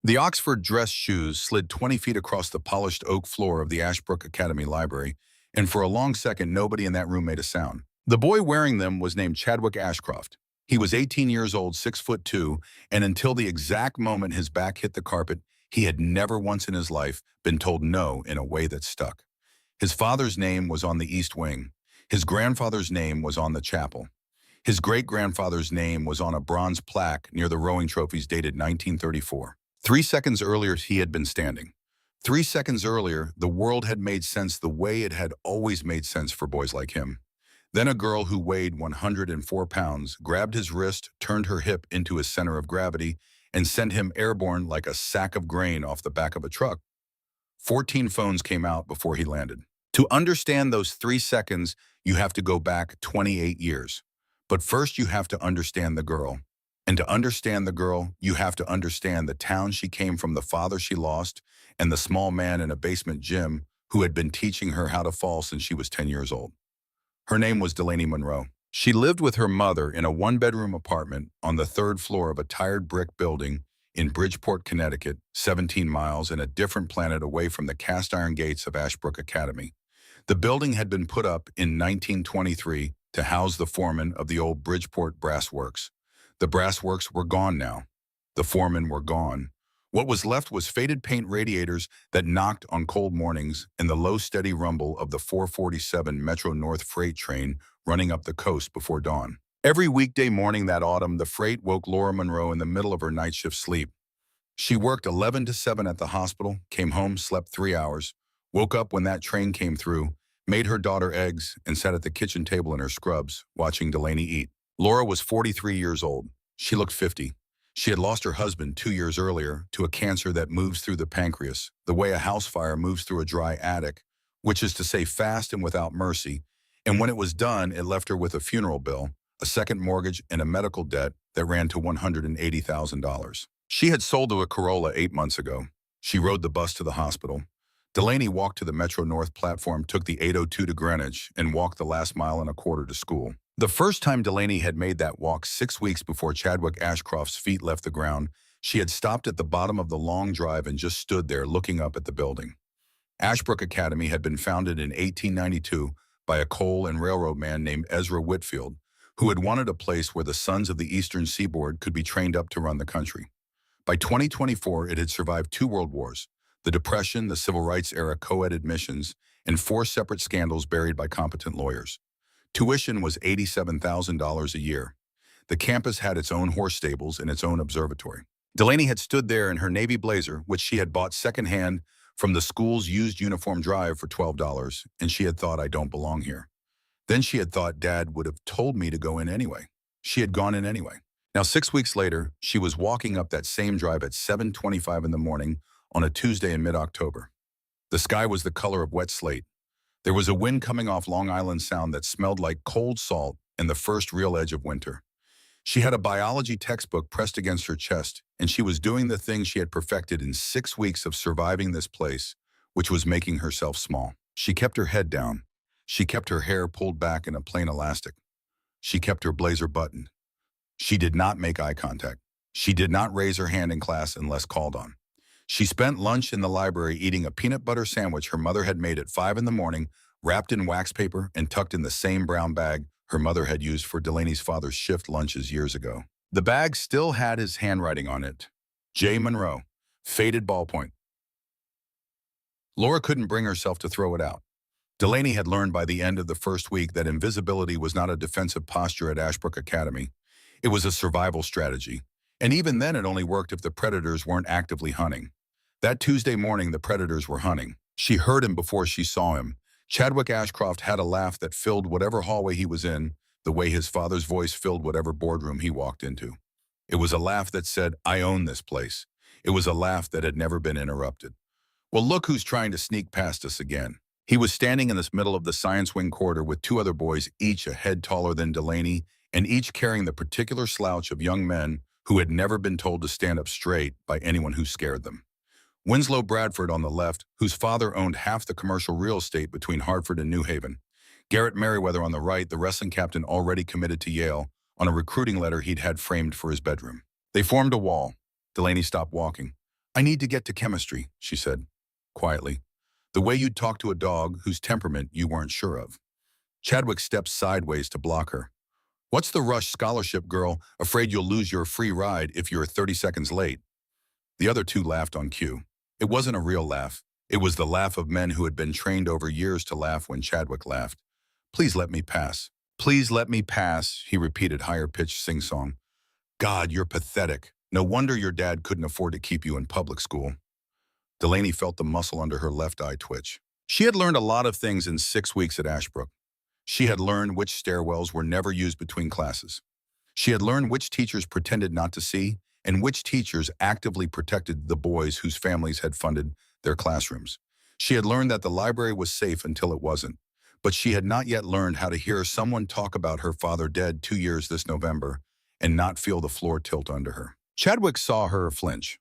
The Oxford dress shoes slid 20 feet across the polished oak floor of the Ashbrook Academy Library, and for a long second nobody in that room made a sound. The boy wearing them was named Chadwick Ashcroft. He was 18 years old, 6'2", and until the exact moment his back hit the carpet, he had never once in his life been told no in a way that stuck. His father's name was on the East Wing. His grandfather's name was on the chapel. His great-grandfather's name was on a bronze plaque near the rowing trophies dated 1934. 3 seconds earlier, he had been standing. 3 seconds earlier, the world had made sense the way it had always made sense for boys like him. Then a girl who weighed 104 pounds grabbed his wrist, turned her hip into his center of gravity, and sent him airborne like a sack of grain off the back of a truck. 14 phones came out before he landed. To understand those 3 seconds, you have to go back 28 years. But first you have to understand the girl. And to understand the girl, you have to understand the town she came from, the father she lost, and the small man in a basement gym who had been teaching her how to fall since she was 10 years old. Her name was Delaney Monroe. She lived with her mother in a one-bedroom apartment on the third floor of a tired brick building in Bridgeport, Connecticut, 17 miles and a different planet away from the cast-iron gates of Ashbrook Academy. The building had been put up in 1923 to house the foreman of the old Bridgeport Brass Works. The brass works were gone now. The foremen were gone. What was left was faded paint radiators that knocked on cold mornings and the low, steady rumble of the 447 Metro North freight train running up the coast before dawn. Every weekday morning that autumn, the freight woke Laura Monroe in the middle of her night shift sleep. She worked 11 to 7 at the hospital, came home, slept 3 hours, woke up when that train came through, made her daughter eggs, and sat at the kitchen table in her scrubs, watching Delaney eat. Laura was 43 years old. She looked 50. She had lost her husband 2 years earlier to a cancer that moves through the pancreas, the way a house fire moves through a dry attic, which is to say fast and without mercy. And when it was done, it left her with a funeral bill, a second mortgage, and a medical debt that ran to $180,000. She had sold to a Corolla 8 months ago. She rode the bus to the hospital. Delaney walked to the Metro North platform, took the 802 to Greenwich, and walked the last mile and a quarter to school. The first time Delaney had made that walk 6 weeks before Chadwick Ashcroft's feet left the ground, she had stopped at the bottom of the long drive and just stood there looking up at the building. Ashbrook Academy had been founded in 1892 by a coal and railroad man named Ezra Whitfield, who had wanted a place where the sons of the Eastern Seaboard could be trained up to run the country. By 2024, it had survived 2 world wars, the Depression, the Civil Rights era co-ed admissions, and 4 separate scandals buried by competent lawyers. Tuition was $87,000 a year. The campus had its own horse stables and its own observatory. Delaney had stood there in her navy blazer, which she had bought secondhand from the school's used uniform drive for $12, and she had thought, I don't belong here. Then she had thought Dad would have told me to go in anyway. She had gone in anyway. Now 6 weeks later, she was walking up that same drive at 7:25 in the morning on a Tuesday in mid-October. The sky was the color of wet slate. There was a wind coming off Long Island Sound that smelled like cold salt and the first real edge of winter. She had a biology textbook pressed against her chest, and she was doing the thing she had perfected in 6 weeks of surviving this place, which was making herself small. She kept her head down. She kept her hair pulled back in a plain elastic. She kept her blazer buttoned. She did not make eye contact. She did not raise her hand in class unless called on. She spent lunch in the library eating a peanut butter sandwich her mother had made at 5 in the morning, wrapped in wax paper and tucked in the same brown bag her mother had used for Delaney's father's shift lunches years ago. The bag still had his handwriting on it. J. Monroe, faded ballpoint. Laura couldn't bring herself to throw it out. Delaney had learned by the end of the first week that invisibility was not a defensive posture at Ashbrook Academy. It was a survival strategy. And even then it only worked if the predators weren't actively hunting. That Tuesday morning, the predators were hunting. She heard him before she saw him. Chadwick Ashcroft had a laugh that filled whatever hallway he was in, the way his father's voice filled whatever boardroom he walked into. It was a laugh that said, I own this place. It was a laugh that had never been interrupted. Well, look who's trying to sneak past us again. He was standing in the middle of the science wing corridor with 2 other boys, each a head taller than Delaney, and each carrying the particular slouch of young men who had never been told to stand up straight by anyone who scared them. Winslow Bradford on the left, whose father owned half the commercial real estate between Hartford and New Haven. Garrett Merriweather on the right, the wrestling captain already committed to Yale, on a recruiting letter he'd had framed for his bedroom. They formed a wall. Delaney stopped walking. I need to get to chemistry, she said, quietly. The way you'd talk to a dog whose temperament you weren't sure of. Chadwick stepped sideways to block her. What's the rush, scholarship girl, afraid you'll lose your free ride if you're 30 seconds late? The other two laughed on cue. It wasn't a real laugh. It was the laugh of men who had been trained over years to laugh when Chadwick laughed. Please let me pass. Please let me pass, he repeated higher-pitched sing-song. God, you're pathetic. No wonder your dad couldn't afford to keep you in public school. Delaney felt the muscle under her left eye twitch. She had learned a lot of things in 6 weeks at Ashbrook. She had learned which stairwells were never used between classes. She had learned which teachers pretended not to see and which teachers actively protected the boys whose families had funded their classrooms. She had learned that the library was safe until it wasn't, but she had not yet learned how to hear someone talk about her father dead 2 years this November and not feel the floor tilt under her. Chadwick saw her flinch.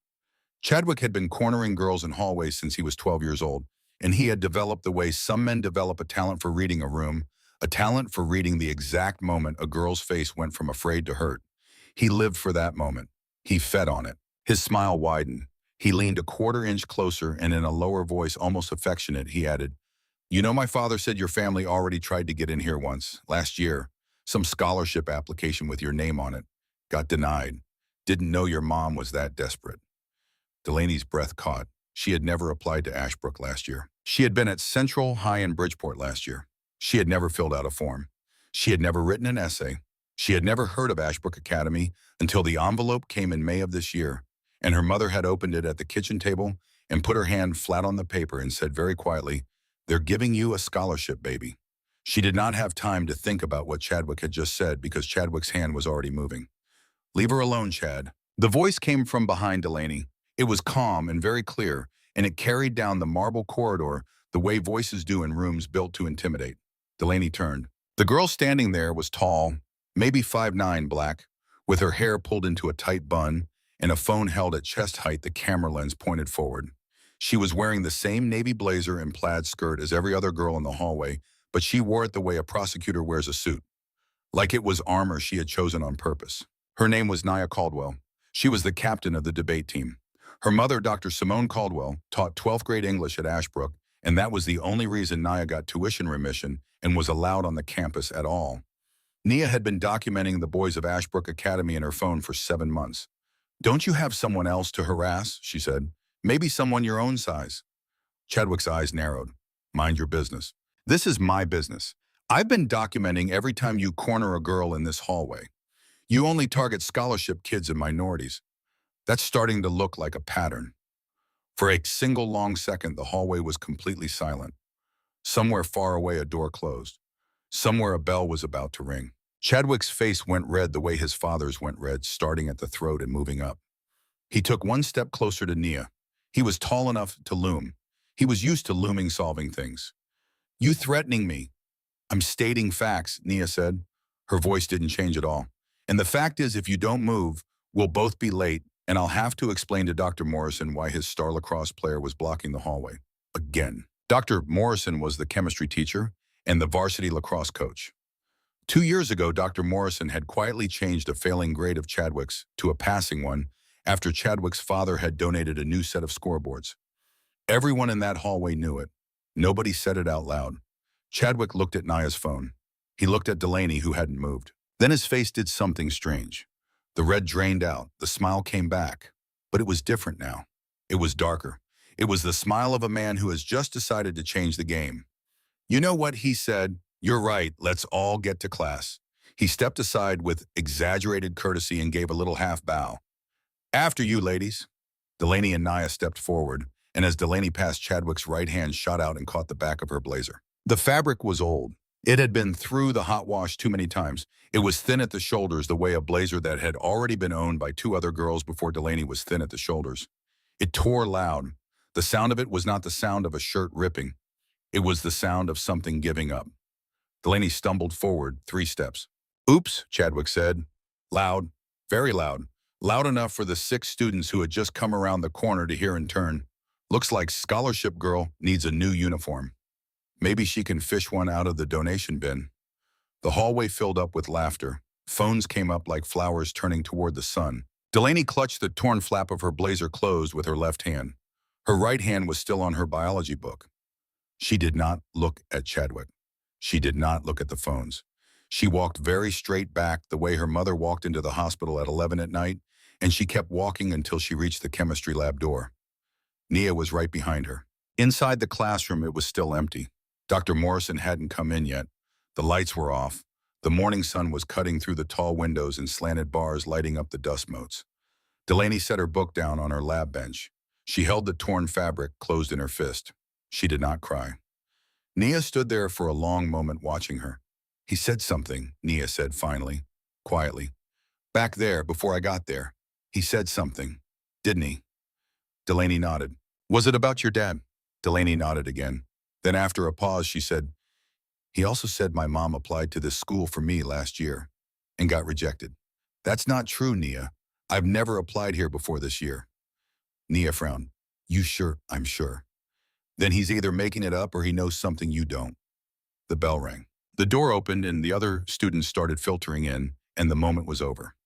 Chadwick had been cornering girls in hallways since he was 12 years old, and he had developed the way some men develop a talent for reading a room, a talent for reading the exact moment a girl's face went from afraid to hurt. He lived for that moment. He fed on it. His smile widened. He leaned a quarter-inch closer, and in a lower voice, almost affectionate, he added, You know, my father said your family already tried to get in here once, last year. Some scholarship application with your name on it. Got denied. Didn't know your mom was that desperate. Delaney's breath caught. She had never applied to Ashbrook last year. She had been at Central High in Bridgeport last year. She had never filled out a form. She had never written an essay. She had never heard of Ashbrook Academy until the envelope came in May of this year, and her mother had opened it at the kitchen table and put her hand flat on the paper and said very quietly, They're giving you a scholarship, baby. She did not have time to think about what Chadwick had just said because Chadwick's hand was already moving. Leave her alone, Chad. The voice came from behind Delaney. It was calm and very clear, and it carried down the marble corridor the way voices do in rooms built to intimidate. Delaney turned. The girl standing there was tall, maybe 5'9", black, with her hair pulled into a tight bun and a phone held at chest height, the camera lens pointed forward. She was wearing the same navy blazer and plaid skirt as every other girl in the hallway, but she wore it the way a prosecutor wears a suit, like it was armor she had chosen on purpose. Her name was Nia Caldwell. She was the captain of the debate team. Her mother, Dr. Simone Caldwell, taught 12th grade English at Ashbrook, and that was the only reason Nia got tuition remission and was allowed on the campus at all. Nia had been documenting the boys of Ashbrook Academy in her phone for 7 months. Don't you have someone else to harass? She said. Maybe someone your own size. Chadwick's eyes narrowed. Mind your business. This is my business. I've been documenting every time you corner a girl in this hallway. You only target scholarship kids and minorities. That's starting to look like a pattern. For a single long second, the hallway was completely silent. Somewhere far away, a door closed. Somewhere a bell was about to ring. Chadwick's face went red the way his father's went red, starting at the throat and moving up. He took one step closer to Nia. He was tall enough to loom. He was used to looming solving things. You threatening me? I'm stating facts, Nia said. Her voice didn't change at all. And the fact is, if you don't move, we'll both be late, and I'll have to explain to Dr. Morrison why his star lacrosse player was blocking the hallway. Again. Dr. Morrison was the chemistry teacher and the varsity lacrosse coach. 2 years ago, Dr. Morrison had quietly changed a failing grade of Chadwick's to a passing one after Chadwick's father had donated a new set of scoreboards. Everyone in that hallway knew it. Nobody said it out loud. Chadwick looked at Nia's phone. He looked at Delaney, who hadn't moved. Then his face did something strange. The red drained out. The smile came back. But it was different now. It was darker. It was the smile of a man who has just decided to change the game. You know what, he said. You're right. Let's all get to class. He stepped aside with exaggerated courtesy and gave a little half bow. After you, ladies. Delaney and Nia stepped forward, and as Delaney passed, Chadwick's right hand shot out and caught the back of her blazer. The fabric was old. It had been through the hot wash too many times. It was thin at the shoulders, the way a blazer that had already been owned by 2 other girls before Delaney was thin at the shoulders. It tore loud. The sound of it was not the sound of a shirt ripping. It was the sound of something giving up. Delaney stumbled forward 3 steps. Oops, Chadwick said. Loud, very loud. Loud enough for the 6 students who had just come around the corner to hear in turn. Looks like scholarship girl needs a new uniform. Maybe she can fish one out of the donation bin. The hallway filled up with laughter. Phones came up like flowers turning toward the sun. Delaney clutched the torn flap of her blazer closed with her left hand. Her right hand was still on her biology book. She did not look at Chadwick. She did not look at the phones. She walked very straight back the way her mother walked into the hospital at 11 at night, and she kept walking until she reached the chemistry lab door. Nia was right behind her. Inside the classroom, it was still empty. Dr. Morrison hadn't come in yet. The lights were off. The morning sun was cutting through the tall windows and slanted bars lighting up the dust motes. Delaney set her book down on her lab bench. She held the torn fabric closed in her fist. She did not cry. Nia stood there for a long moment watching her. "He said something," Nia said finally, quietly. "Back there, before I got there. He said something. Didn't he?" Delaney nodded. "Was it about your dad?" Delaney nodded again. Then after a pause, she said, "He also said my mom applied to this school for me last year and got rejected." "That's not true, Nia. I've never applied here before this year." Nia frowned. "You sure?" "I'm sure." "Then he's either making it up or he knows something you don't." The bell rang. The door opened and the other students started filtering in, and the moment was over.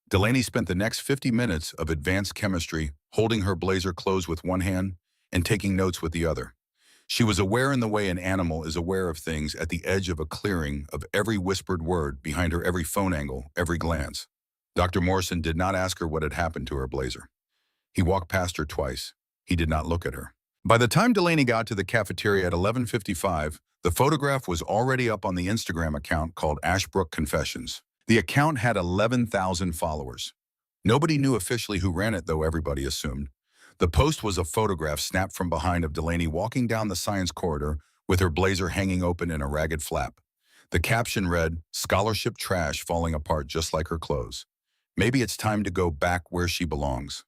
Delaney spent the next 50 minutes of advanced chemistry holding her blazer closed with one hand and taking notes with the other. She was aware in the way an animal is aware of things at the edge of a clearing, of every whispered word behind her, every phone angle, every glance. Dr. Morrison did not ask her what had happened to her blazer. He walked past her twice. He did not look at her. By the time Delaney got to the cafeteria at 11:55, the photograph was already up on the Instagram account called Ashbrook Confessions. The account had 11,000 followers. Nobody knew officially who ran it, though everybody assumed. The post was a photograph snapped from behind of Delaney walking down the science corridor with her blazer hanging open in a ragged flap. The caption read, "Scholarship trash falling apart just like her clothes. Maybe it's time to go back where she belongs."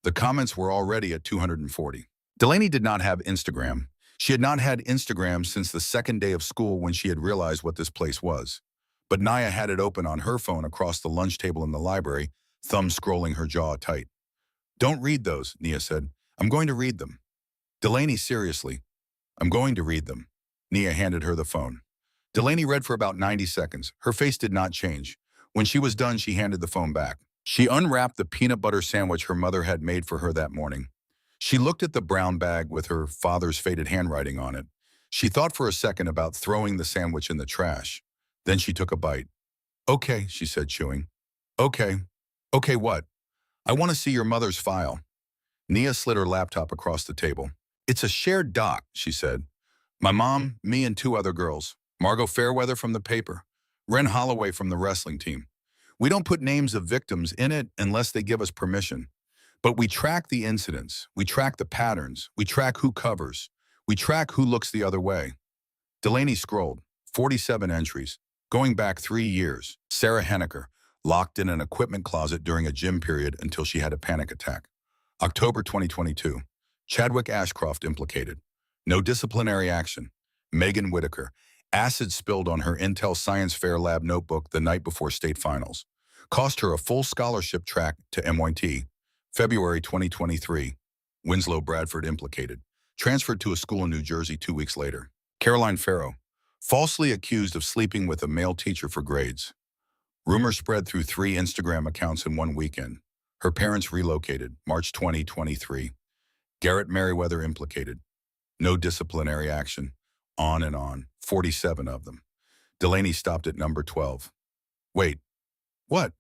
The comments were already at 240. Delaney did not have Instagram. She had not had Instagram since the second day of school when she had realized what this place was. But Nia had it open on her phone across the lunch table in the library, thumb scrolling her jaw tight. "Don't read those," Nia said. "I'm going to read them." Delaney, seriously. "I'm going to read them." Nia handed her the phone. Delaney read for about 90 seconds. Her face did not change. When she was done, she handed the phone back. She unwrapped the peanut butter sandwich her mother had made for her that morning. She looked at the brown bag with her father's faded handwriting on it. She thought for a second about throwing the sandwich in the trash. Then she took a bite. "Okay," she said, chewing. "Okay. Okay, what?" "I want to see your mother's file." Nia slid her laptop across the table. "It's a shared doc," she said. "My mom, me, and two other girls. Margot Fairweather from the paper. Ren Holloway from the wrestling team. We don't put names of victims in it unless they give us permission. But we track the incidents. We track the patterns. We track who covers. We track who looks the other way." Delaney scrolled. 47 entries. Going back 3 years. Sarah Henniker, locked in an equipment closet during a gym period until she had a panic attack. October 2022. Chadwick Ashcroft implicated. No disciplinary action. Megan Whitaker. Acid spilled on her Intel Science Fair lab notebook the night before state finals. Cost her a full scholarship track to MIT. February 2023. Winslow Bradford implicated. Transferred to a school in New Jersey 2 weeks later. Caroline Farrow. Falsely accused of sleeping with a male teacher for grades. Rumor spread through 3 Instagram accounts in one weekend. Her parents relocated, March 2023. Garrett Merriweather implicated. No disciplinary action. On and on. 47 of them. Delaney stopped at number 12. Wait. What?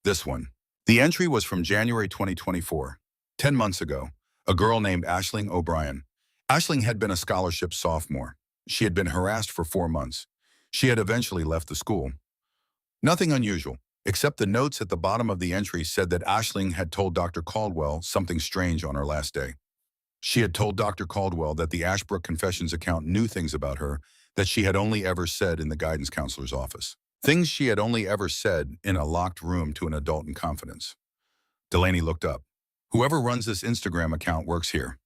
This one. The entry was from January 2024. 10 months ago, a girl named Aisling O'Brien. Aisling had been a scholarship sophomore. She had been harassed for 4 months. She had eventually left the school. Nothing unusual, except the notes at the bottom of the entry said that Aisling had told Dr. Caldwell something strange on her last day. She had told Dr. Caldwell that the Ashbrook Confessions account knew things about her that she had only ever said in the guidance counselor's office. Things she had only ever said in a locked room to an adult in confidence. Delaney looked up. "Whoever runs this Instagram account works here."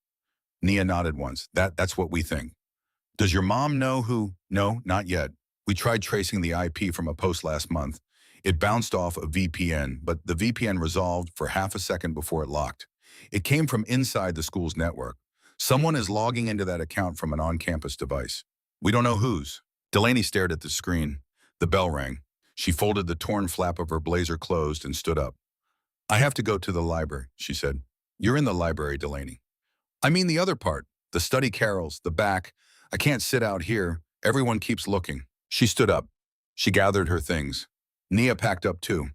Nia nodded once. That's what we think." "Does your mom know who?" "No, not yet. We tried tracing the IP from a post last month. It bounced off a VPN, but the VPN resolved for half a second before it locked. It came from inside the school's network. Someone is logging into that account from an on-campus device. We don't know whose." Delaney stared at the screen. The bell rang. She folded the torn flap of her blazer closed and stood up. I have to go to the library, she said. You're in the library, Delaney. I mean the other part, the study carrels, the back. I can't sit out here. Everyone keeps looking. She stood up. She gathered her things. Nia packed up too.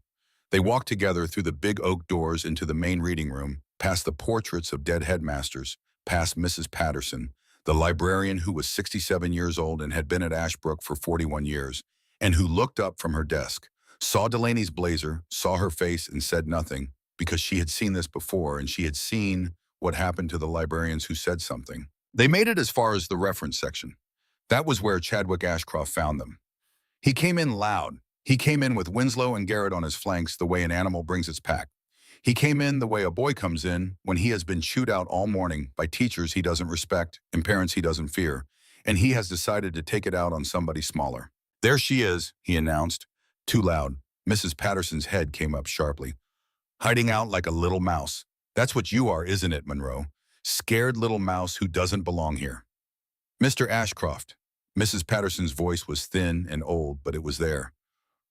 They walked together through the big oak doors into the main reading room, past the portraits of dead headmasters, past Mrs. Patterson, the librarian who was 67 years old and had been at Ashbrook for 41 years, and who looked up from her desk, saw Delaney's blazer, saw her face, and said nothing, because she had seen this before and she had seen what happened to the librarians who said something. They made it as far as the reference section. That was where Chadwick Ashcroft found them. He came in loud. He came in with Winslow and Garrett on his flanks the way an animal brings its pack. He came in the way a boy comes in when he has been chewed out all morning by teachers he doesn't respect and parents he doesn't fear, and he has decided to take it out on somebody smaller. There she is, he announced. Too loud. Mrs. Patterson's head came up sharply. Hiding out like a little mouse. That's what you are, isn't it, Monroe? Scared little mouse who doesn't belong here. Mr. Ashcroft. Mrs. Patterson's voice was thin and old, but it was there.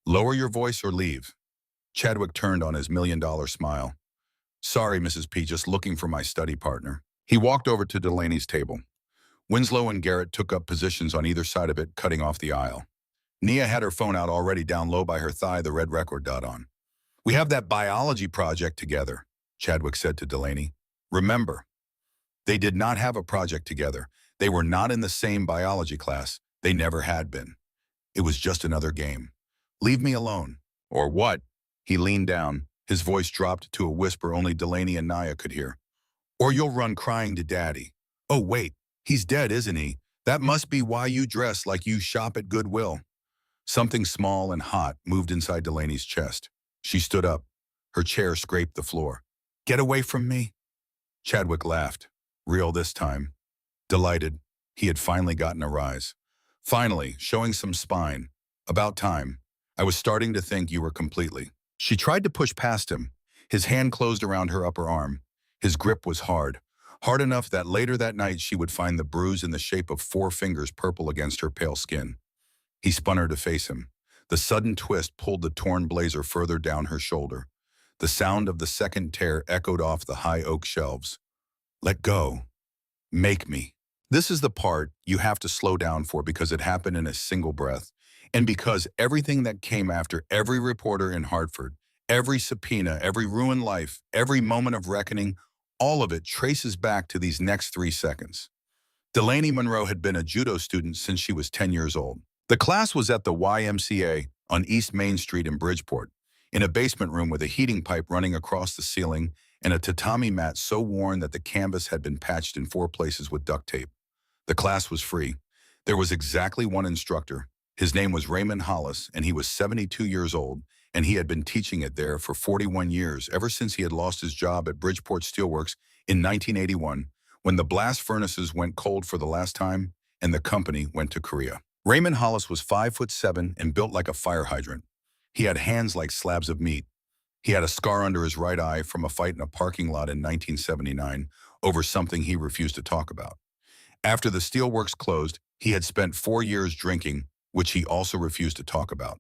Lower your voice or leave. Chadwick turned on his $1,000,000 smile. Sorry, Mrs. P, just looking for my study partner. He walked over to Delaney's table. Winslow and Garrett took up positions on either side of it, cutting off the aisle. Nia had her phone out already down low by her thigh, the red record dot on. We have that biology project together, Chadwick said to Delaney. Remember, they did not have a project together. They were not in the same biology class. They never had been. It was just another game. Leave me alone. Or what? He leaned down. His voice dropped to a whisper only Delaney and Nia could hear. Or you'll run crying to Daddy. Oh, wait, he's dead, isn't he? That must be why you dress like you shop at Goodwill. Something small and hot moved inside Delaney's chest. She stood up. Her chair scraped the floor. Get away from me. Chadwick laughed. Real this time. Delighted. He had finally gotten a rise. Finally, showing some spine. About time. I was starting to think you were completely. She tried to push past him. His hand closed around her upper arm. His grip was hard. Hard enough that later that night she would find the bruise in the shape of 4 fingers purple against her pale skin. He spun her to face him. The sudden twist pulled the torn blazer further down her shoulder. The sound of the second tear echoed off the high oak shelves. Let go. Make me. This is the part you have to slow down for because it happened in a single breath. And because everything that came after every reporter in Hartford, every subpoena, every ruined life, every moment of reckoning, all of it traces back to these next 3 seconds. Delaney Monroe had been a judo student since she was 10 years old. The class was at the YMCA on East Main Street in Bridgeport, in a basement room with a heating pipe running across the ceiling and a tatami mat so worn that the canvas had been patched in 4 places with duct tape. The class was free. There was exactly one instructor. His name was Raymond Hollis, and he was 72 years old, and he had been teaching it there for 41 years, ever since he had lost his job at Bridgeport Steelworks in 1981, when the blast furnaces went cold for the last time and the company went to Korea. Raymond Hollis was 5'7" and built like a fire hydrant. He had hands like slabs of meat. He had a scar under his right eye from a fight in a parking lot in 1979 over something he refused to talk about. After the steelworks closed, he had spent 4 years drinking, which he also refused to talk about.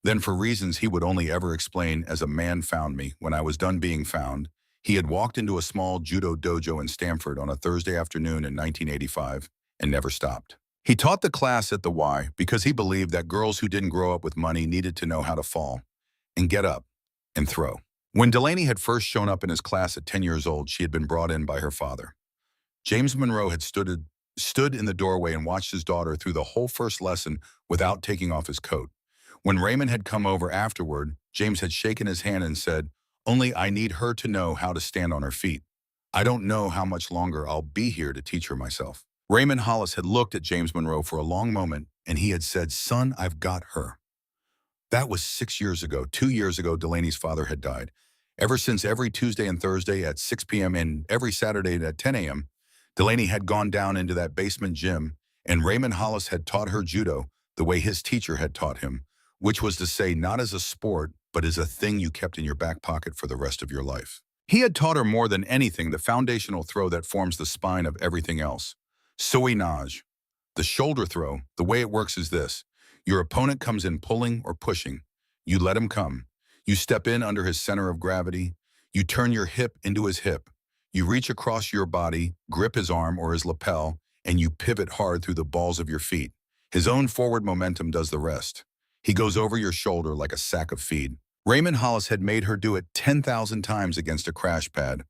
Then, for reasons he would only ever explain as a man found me when I was done being found, he had walked into a small judo dojo in Stamford on a Thursday afternoon in 1985 and never stopped. He taught the class at the Y because he believed that girls who didn't grow up with money needed to know how to fall and get up and throw. When Delaney had first shown up in his class at 10 years old, she had been brought in by her father. James Monroe had stood in the doorway and watched his daughter through the whole first lesson without taking off his coat. When Raymond had come over afterward, James had shaken his hand and said, "Only I need her to know how to stand on her feet. I don't know how much longer I'll be here to teach her myself." Raymond Hollis had looked at James Monroe for a long moment, and he had said, "Son, I've got her." That was 6 years ago. 2 years ago, Delaney's father had died. Ever since every Tuesday and Thursday at 6 p.m. and every Saturday at 10 a.m., Delaney had gone down into that basement gym, and Raymond Hollis had taught her judo the way his teacher had taught him, which was to say not as a sport, but as a thing you kept in your back pocket for the rest of your life. He had taught her more than anything the foundational throw that forms the spine of everything else. Soinage. The shoulder throw, the way it works is this. Your opponent comes in pulling or pushing. You let him come. You step in under his center of gravity. You turn your hip into his hip. You reach across your body, grip his arm or his lapel, and you pivot hard through the balls of your feet. His own forward momentum does the rest. He goes over your shoulder like a sack of feed. Raymond Hollis had made her do it 10,000 times against a crash pad.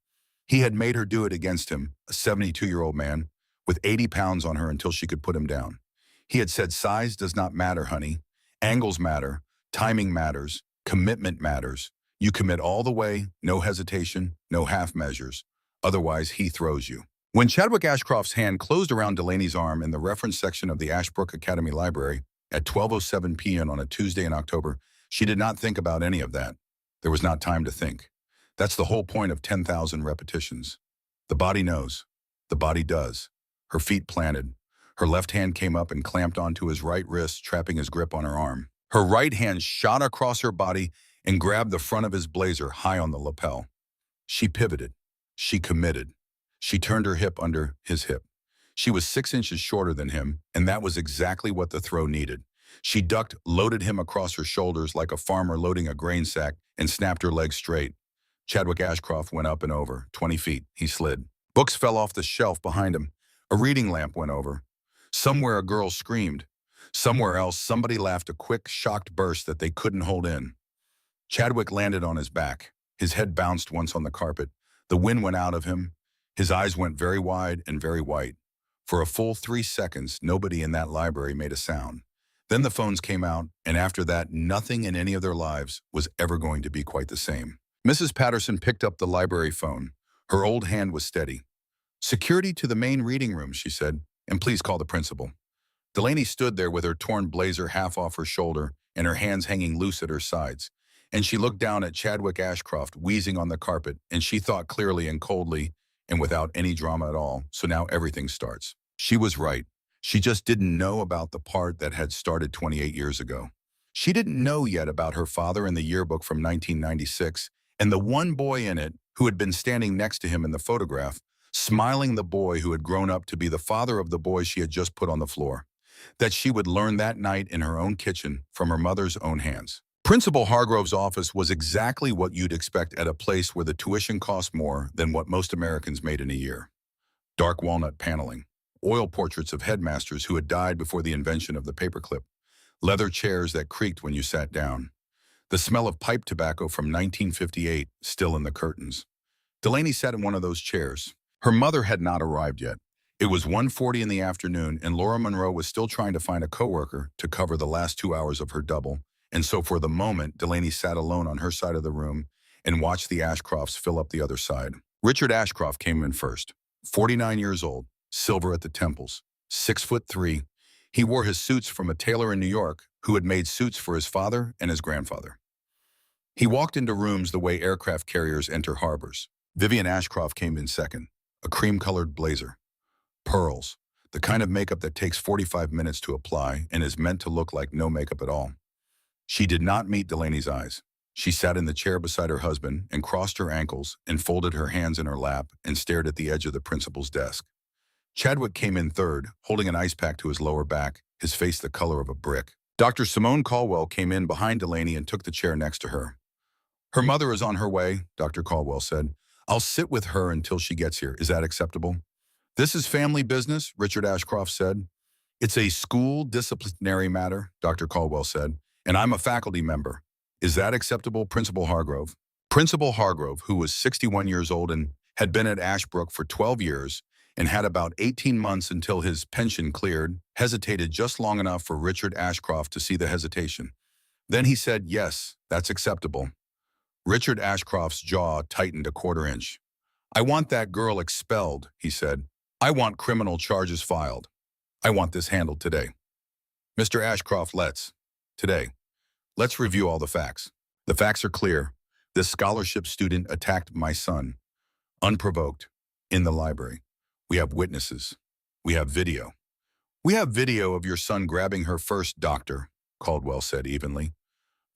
He had made her do it against him, a 72-year-old man, with 80 pounds on her until she could put him down. He had said, size does not matter, honey. Angles matter. Timing matters. Commitment matters. You commit all the way, no hesitation, no half measures. Otherwise, he throws you. When Chadwick Ashcroft's hand closed around Delaney's arm in the reference section of the Ashbrook Academy Library at 12:07 p.m. on a Tuesday in October, she did not think about any of that. There was not time to think. That's the whole point of 10,000 repetitions. The body knows. The body does. Her feet planted. Her left hand came up and clamped onto his right wrist, trapping his grip on her arm. Her right hand shot across her body and grabbed the front of his blazer high on the lapel. She pivoted. She committed. She turned her hip under his hip. She was 6 inches shorter than him, and that was exactly what the throw needed. She ducked, loaded him across her shoulders like a farmer loading a grain sack, and snapped her legs straight. Chadwick Ashcroft went up and over, 20 feet. He slid. Books fell off the shelf behind him. A reading lamp went over. Somewhere a girl screamed. Somewhere else somebody laughed a quick, shocked burst that they couldn't hold in. Chadwick landed on his back. His head bounced once on the carpet. The wind went out of him. His eyes went very wide and very white. For a full 3 seconds, nobody in that library made a sound. Then the phones came out, and after that, nothing in any of their lives was ever going to be quite the same. Mrs. Patterson picked up the library phone. Her old hand was steady. "Security to the main reading room," she said, "and please call the principal." Delaney stood there with her torn blazer half off her shoulder and her hands hanging loose at her sides. And she looked down at Chadwick Ashcroft wheezing on the carpet, and she thought clearly and coldly and without any drama at all. So now everything starts. She was right. She just didn't know about the part that had started 28 years ago. She didn't know yet about her father in the yearbook from 1996 and the one boy in it who had been standing next to him in the photograph, smiling, the boy who had grown up to be the father of the boy she had just put on the floor. That she would learn that night in her own kitchen from her mother's own hands. Principal Hargrove's office was exactly what you'd expect at a place where the tuition cost more than what most Americans made in a year. Dark walnut paneling, oil portraits of headmasters who had died before the invention of the paperclip, leather chairs that creaked when you sat down, the smell of pipe tobacco from 1958 still in the curtains. Delaney sat in one of those chairs. Her mother had not arrived yet. It was 1:40 in the afternoon, and Laura Monroe was still trying to find a coworker to cover the last 2 hours of her double. And so for the moment, Delaney sat alone on her side of the room and watched the Ashcrofts fill up the other side. Richard Ashcroft came in first, 49 years old, silver at the temples, 6'3". He wore his suits from a tailor in New York who had made suits for his father and his grandfather. He walked into rooms the way aircraft carriers enter harbors. Vivian Ashcroft came in second, a cream-colored blazer, pearls, the kind of makeup that takes 45 minutes to apply and is meant to look like no makeup at all. She did not meet Delaney's eyes. She sat in the chair beside her husband and crossed her ankles and folded her hands in her lap and stared at the edge of the principal's desk. Chadwick came in third, holding an ice pack to his lower back, his face the color of a brick. Dr. Simone Caldwell came in behind Delaney and took the chair next to her. "Her mother is on her way," Dr. Caldwell said. "I'll sit with her until she gets here. Is that acceptable?" "This is family business," Richard Ashcroft said. "It's a school disciplinary matter," Dr. Caldwell said, "and I'm a faculty member. Is that acceptable, Principal Hargrove?" Principal Hargrove, who was 61 years old and had been at Ashbrook for 12 years and had about 18 months until his pension cleared, hesitated just long enough for Richard Ashcroft to see the hesitation. Then he said, "Yes, that's acceptable." Richard Ashcroft's jaw tightened a quarter inch. "I want that girl expelled," he said. "I want criminal charges filed. I want this handled today." "Mr. Ashcroft, let's review all the facts. The facts are clear. This scholarship student attacked my son, unprovoked, in the library. We have witnesses. We have video." "We have video of your son grabbing her first, doctor," Caldwell said evenly.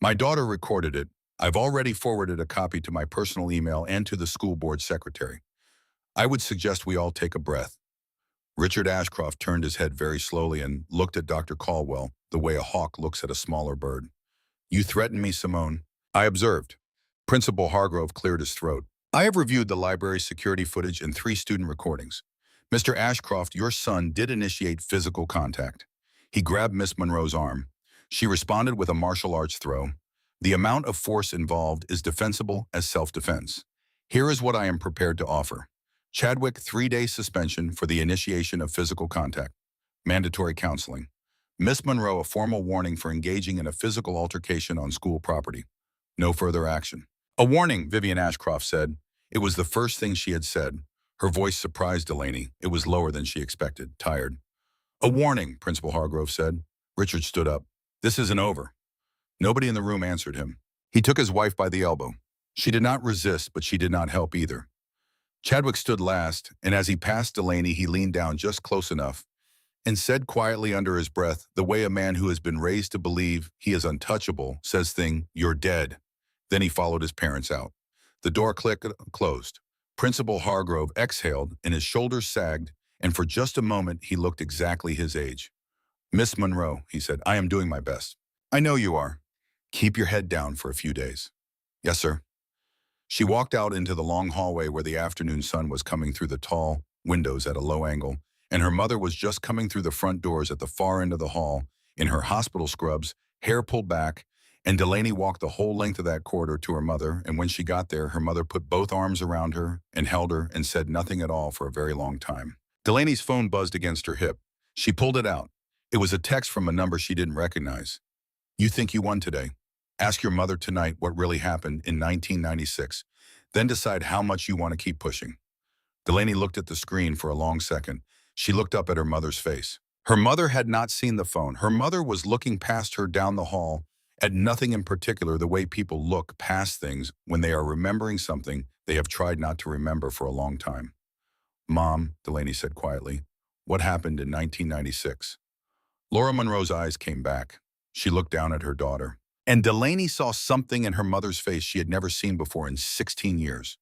"My daughter recorded it. I've already forwarded a copy to my personal email and to the school board secretary. I would suggest we all take a breath." Richard Ashcroft turned his head very slowly and looked at Dr. Caldwell the way a hawk looks at a smaller bird. "You threaten me, Simone. I observed. Principal Hargrove cleared his throat. I have reviewed the library's security footage and 3 student recordings. Mr. Ashcroft, your son did initiate physical contact. He grabbed Miss Monroe's arm. She responded with a martial arts throw. The amount of force involved is defensible as self-defense. Here is what I am prepared to offer. Chadwick, 3-day suspension for the initiation of physical contact. Mandatory counseling. Miss Monroe, a formal warning for engaging in a physical altercation on school property. No further action. A warning, Vivian Ashcroft said. It was the first thing she had said. Her voice surprised Delaney. It was lower than she expected, tired. A warning, Principal Hargrove said. Richard stood up. This isn't over. Nobody in the room answered him. He took his wife by the elbow. She did not resist, but she did not help either. Chadwick stood last, and as he passed Delaney, he leaned down just close enough and said quietly under his breath, the way a man who has been raised to believe he is untouchable says you're dead. Then he followed his parents out. The door clicked closed. Principal Hargrove exhaled and his shoulders sagged, and for just a moment he looked exactly his age. Miss Monroe, he said, I am doing my best. I know you are. Keep your head down for a few days. Yes, sir. She walked out into the long hallway where the afternoon sun was coming through the tall windows at a low angle, and her mother was just coming through the front doors at the far end of the hall in her hospital scrubs, hair pulled back, and Delaney walked the whole length of that corridor to her mother, and when she got there, her mother put both arms around her and held her and said nothing at all for a very long time. Delaney's phone buzzed against her hip. She pulled it out. It was a text from a number she didn't recognize. You think you won today? Ask your mother tonight what really happened in 1996. Then decide how much you want to keep pushing. Delaney looked at the screen for a long second. She looked up at her mother's face. Her mother had not seen the phone. Her mother was looking past her down the hall at nothing in particular, the way people look past things when they are remembering something they have tried not to remember for a long time. Mom, Delaney said quietly, what happened in 1996? Laura Monroe's eyes came back. She looked down at her daughter. And Delaney saw something in her mother's face she had never seen before in 16 years.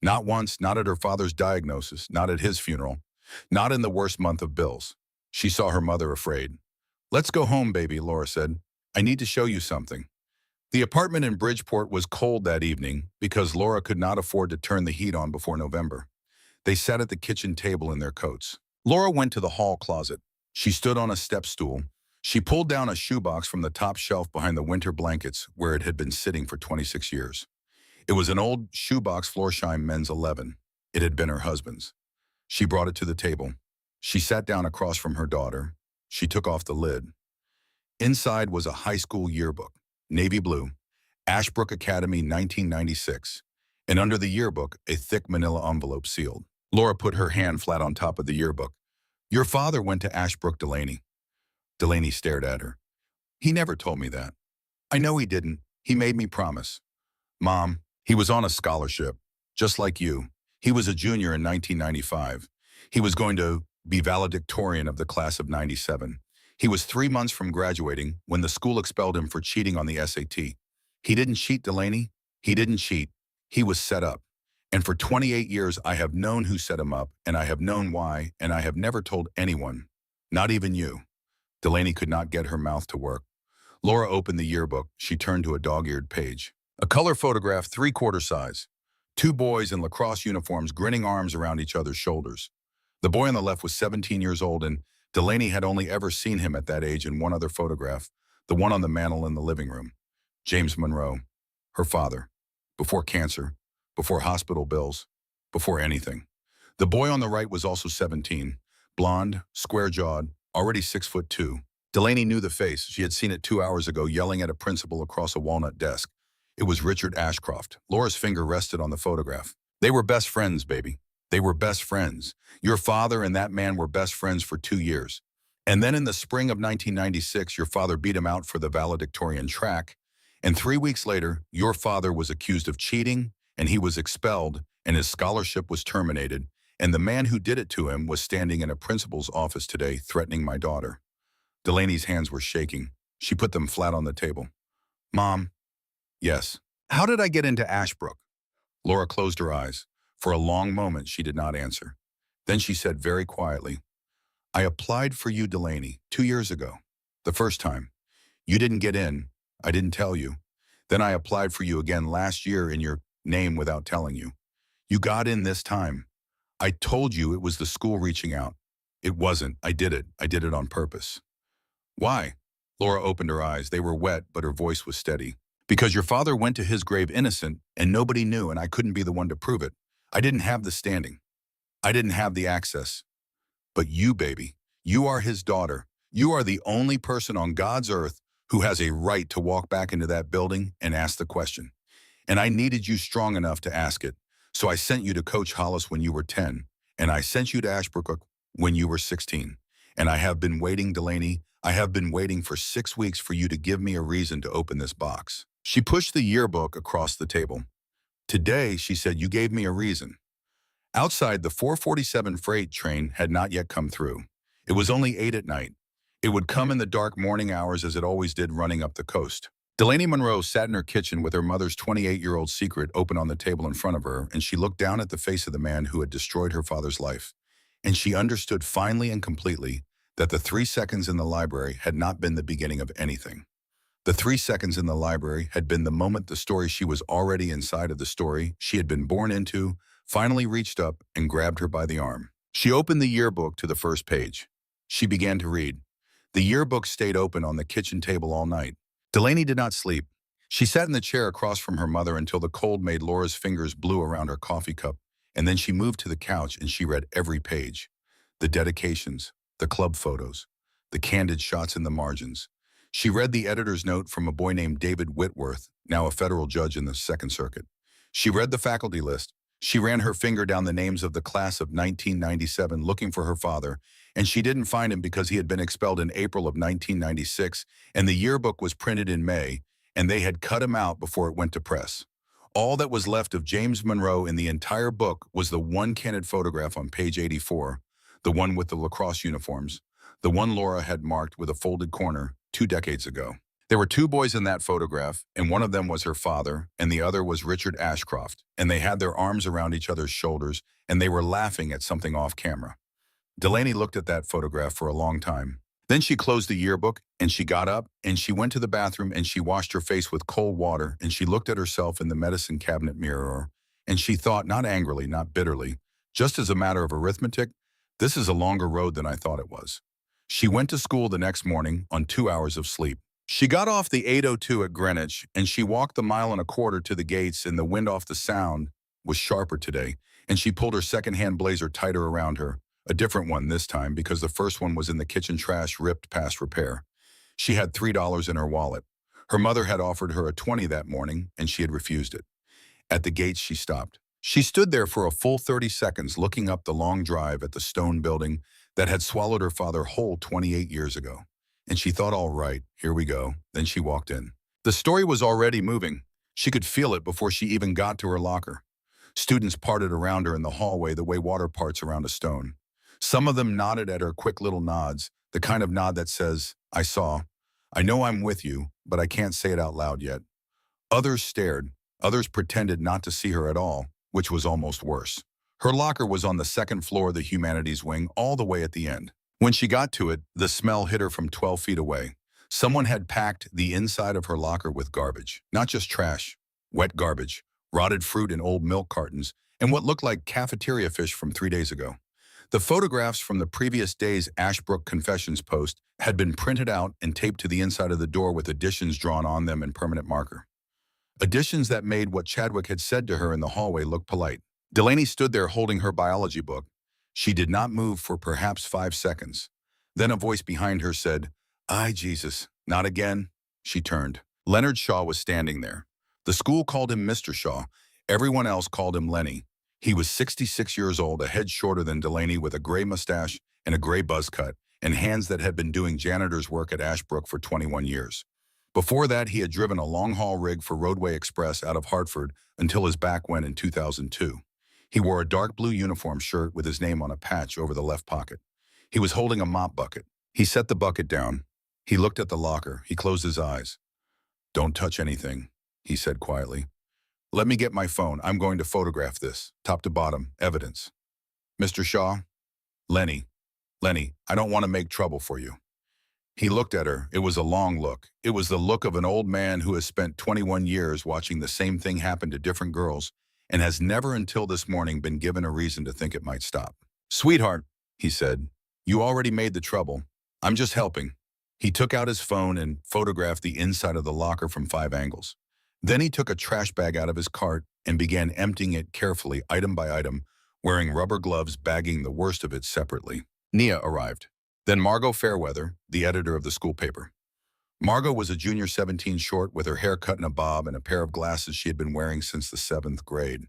Not once, not at her father's diagnosis, not at his funeral, not in the worst month of Bill's. She saw her mother afraid. Let's go home, baby, Laura said. I need to show you something. The apartment in Bridgeport was cold that evening because Laura could not afford to turn the heat on before November. They sat at the kitchen table in their coats. Laura went to the hall closet. She stood on a step stool. She pulled down a shoebox from the top shelf behind the winter blankets where it had been sitting for 26 years. It was an old shoebox Florsheim men's 11. It had been her husband's. She brought it to the table. She sat down across from her daughter. She took off the lid. Inside was a high school yearbook, navy blue, Ashbrook Academy 1996, and under the yearbook, a thick manila envelope sealed. Laura put her hand flat on top of the yearbook. Your father went to Ashbrook, Delaney. Delaney stared at her. He never told me that. I know he didn't. He made me promise. Mom, he was on a scholarship, just like you. He was a junior in 1995. He was going to be valedictorian of the class of 97. He was 3 months from graduating when the school expelled him for cheating on the SAT. He didn't cheat, Delaney. He didn't cheat. He was set up. And for 28 years, I have known who set him up, and I have known why, and I have never told anyone, not even you. Delaney could not get her mouth to work. Laura opened the yearbook. She turned to a dog-eared page. A color photograph, 3/4 size. 2 boys in lacrosse uniforms grinning arms around each other's shoulders. The boy on the left was 17 years old, and Delaney had only ever seen him at that age in one other photograph, the one on the mantel in the living room. James Monroe, her father, before cancer, before hospital bills, before anything. The boy on the right was also 17, blonde, square-jawed, already 6'2". Delaney knew the face. She had seen it 2 hours ago yelling at a principal across a walnut desk. It was Richard Ashcroft. Laura's finger rested on the photograph. They were best friends, baby. They were best friends. Your father and that man were best friends for 2 years. And then in the spring of 1996, your father beat him out for the valedictorian track. And 3 weeks later, your father was accused of cheating, and he was expelled, and his scholarship was terminated. And the man who did it to him was standing in a principal's office today, threatening my daughter. Delaney's hands were shaking. She put them flat on the table. Mom, yes. How did I get into Ashbrook? Laura closed her eyes. For a long moment, she did not answer. Then she said very quietly, I applied for you, Delaney, 2 years ago. The first time. You didn't get in. I didn't tell you. Then I applied for you again last year in your name without telling you. You got in this time. I told you it was the school reaching out. It wasn't. I did it. I did it on purpose. Why? Laura opened her eyes. They were wet, but her voice was steady. Because your father went to his grave innocent, and nobody knew, and I couldn't be the one to prove it. I didn't have the standing. I didn't have the access. But you, baby, you are his daughter. You are the only person on God's earth who has a right to walk back into that building and ask the question. And I needed you strong enough to ask it. So I sent you to Coach Hollis when you were 10, and I sent you to Ashbrook when you were 16. And I have been waiting, Delaney. I have been waiting for 6 weeks for you to give me a reason to open this box. She pushed the yearbook across the table. Today, she said, you gave me a reason. Outside, the 447 freight train had not yet come through. It was only 8 at night. It would come in the dark morning hours as it always did running up the coast. Delaney Monroe sat in her kitchen with her mother's 28-year-old secret open on the table in front of her, and she looked down at the face of the man who had destroyed her father's life. And she understood finally and completely that the 3 seconds in the library had not been the beginning of anything. The 3 seconds in the library had been the moment the story she was already inside of the story she had been born into finally reached up and grabbed her by the arm. She opened the yearbook to the first page. She began to read. The yearbook stayed open on the kitchen table all night. Delaney did not sleep. She sat in the chair across from her mother until the cold made Laura's fingers blue around her coffee cup, and then she moved to the couch and she read every page. The dedications, the club photos, the candid shots in the margins. She read the editor's note from a boy named David Whitworth, now a federal judge in the Second Circuit. She read the faculty list. She ran her finger down the names of the class of 1997 looking for her father, and she didn't find him because he had been expelled in April of 1996, and the yearbook was printed in May, and they had cut him out before it went to press. All that was left of James Monroe in the entire book was the one candid photograph on page 84, the one with the lacrosse uniforms, the one Laura had marked with a folded corner 2 decades ago. There were 2 boys in that photograph, and one of them was her father, and the other was Richard Ashcroft, and they had their arms around each other's shoulders, and they were laughing at something off camera. Delaney looked at that photograph for a long time. Then she closed the yearbook, and she got up, and she went to the bathroom, and she washed her face with cold water, and she looked at herself in the medicine cabinet mirror, and she thought, not angrily, not bitterly, just as a matter of arithmetic, this is a longer road than I thought it was. She went to school the next morning on 2 hours of sleep. She got off the 802 at Greenwich, and she walked the 1.25 miles to the gates, and the wind off the Sound was sharper today, and she pulled her second-hand blazer tighter around her, a different one this time because the first one was in the kitchen trash ripped past repair. She had $3 in her wallet. Her mother had offered her a 20 that morning, and she had refused it. At the gates, she stopped. She stood there for a full 30 seconds looking up the long drive at the stone building that had swallowed her father whole 28 years ago. And she thought, all right, here we go. Then she walked in. The story was already moving. She could feel it before she even got to her locker. Students parted around her in the hallway the way water parts around a stone. Some of them nodded at her quick little nods, the kind of nod that says, I saw. I know I'm with you, but I can't say it out loud yet. Others stared. Others pretended not to see her at all, which was almost worse. Her locker was on the second floor of the humanities wing, all the way at the end. When she got to it, the smell hit her from 12 feet away. Someone had packed the inside of her locker with garbage, not just trash, wet garbage, rotted fruit and old milk cartons, and what looked like cafeteria fish from 3 days ago. The photographs from the previous day's Ashbrook Confessions post had been printed out and taped to the inside of the door with additions drawn on them in permanent marker. Additions that made what Chadwick had said to her in the hallway look polite. Delaney stood there holding her biology book. She did not move for perhaps 5 seconds. Then a voice behind her said, "Ay, Jesus, not again." She turned. Leonard Shaw was standing there. The school called him Mr. Shaw. Everyone else called him Lenny. He was 66 years old, a head shorter than Delaney, with a gray mustache and a gray buzz cut, and hands that had been doing janitor's work at Ashbrook for 21 years. Before that, he had driven a long-haul rig for Roadway Express out of Hartford until his back went in 2002. He wore a dark blue uniform shirt with his name on a patch over the left pocket. He was holding a mop bucket. He set the bucket down. He looked at the locker. He closed his eyes. "Don't touch anything," he said quietly. "Let me get my phone. I'm going to photograph this, top to bottom, evidence." "Mr. Shaw?" "Lenny. Lenny, I don't want to make trouble for you." He looked at her. It was a long look. It was the look of an old man who has spent 21 years watching the same thing happen to different girls and has never until this morning been given a reason to think it might stop. "Sweetheart," he said, "you already made the trouble. I'm just helping." He took out his phone and photographed the inside of the locker from 5 angles. Then he took a trash bag out of his cart and began emptying it carefully, item by item, wearing rubber gloves, bagging the worst of it separately. Nia arrived. Then Margot Fairweather, the editor of the school paper. Margot was a junior 17 short with her hair cut in a bob and a pair of glasses she had been wearing since the 7th grade.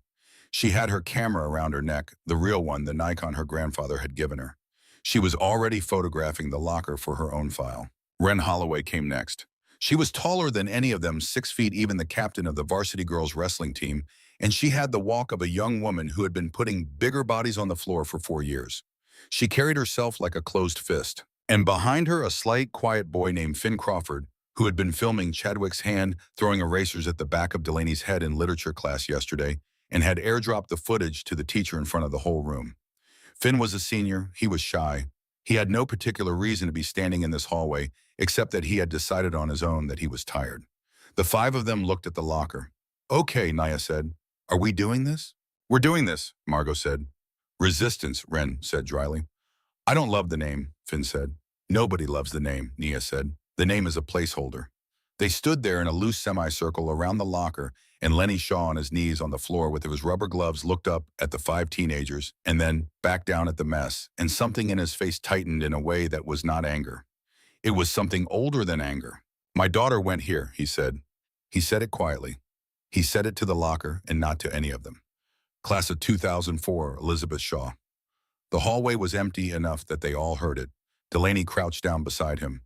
She had her camera around her neck, the real one, the Nikon her grandfather had given her. She was already photographing the locker for her own file. Wren Holloway came next. She was taller than any of them, 6 feet, even the captain of the varsity girls wrestling team, and she had the walk of a young woman who had been putting bigger bodies on the floor for 4 years. She carried herself like a closed fist. And behind her, a slight, quiet boy named Finn Crawford, who had been filming Chadwick's hand throwing erasers at the back of Delaney's head in literature class yesterday and had airdropped the footage to the teacher in front of the whole room. Finn was a senior. He was shy. He had no particular reason to be standing in this hallway, except that he had decided on his own that he was tired. The 5 of them looked at the locker. "Okay," Nia said. "Are we doing this?" "We're doing this," Margot said. "Resistance," Wren said dryly. "I don't love the name," Finn said. "Nobody loves the name," Nia said. "The name is a placeholder." They stood there in a loose semicircle around the locker, and Lenny Shaw on his knees on the floor with his rubber gloves looked up at the 5 teenagers and then back down at the mess, and something in his face tightened in a way that was not anger. It was something older than anger. "My daughter went here," he said. He said it quietly. He said it to the locker and not to any of them. "Class of 2004, Elizabeth Shaw." The hallway was empty enough that they all heard it. Delaney crouched down beside him.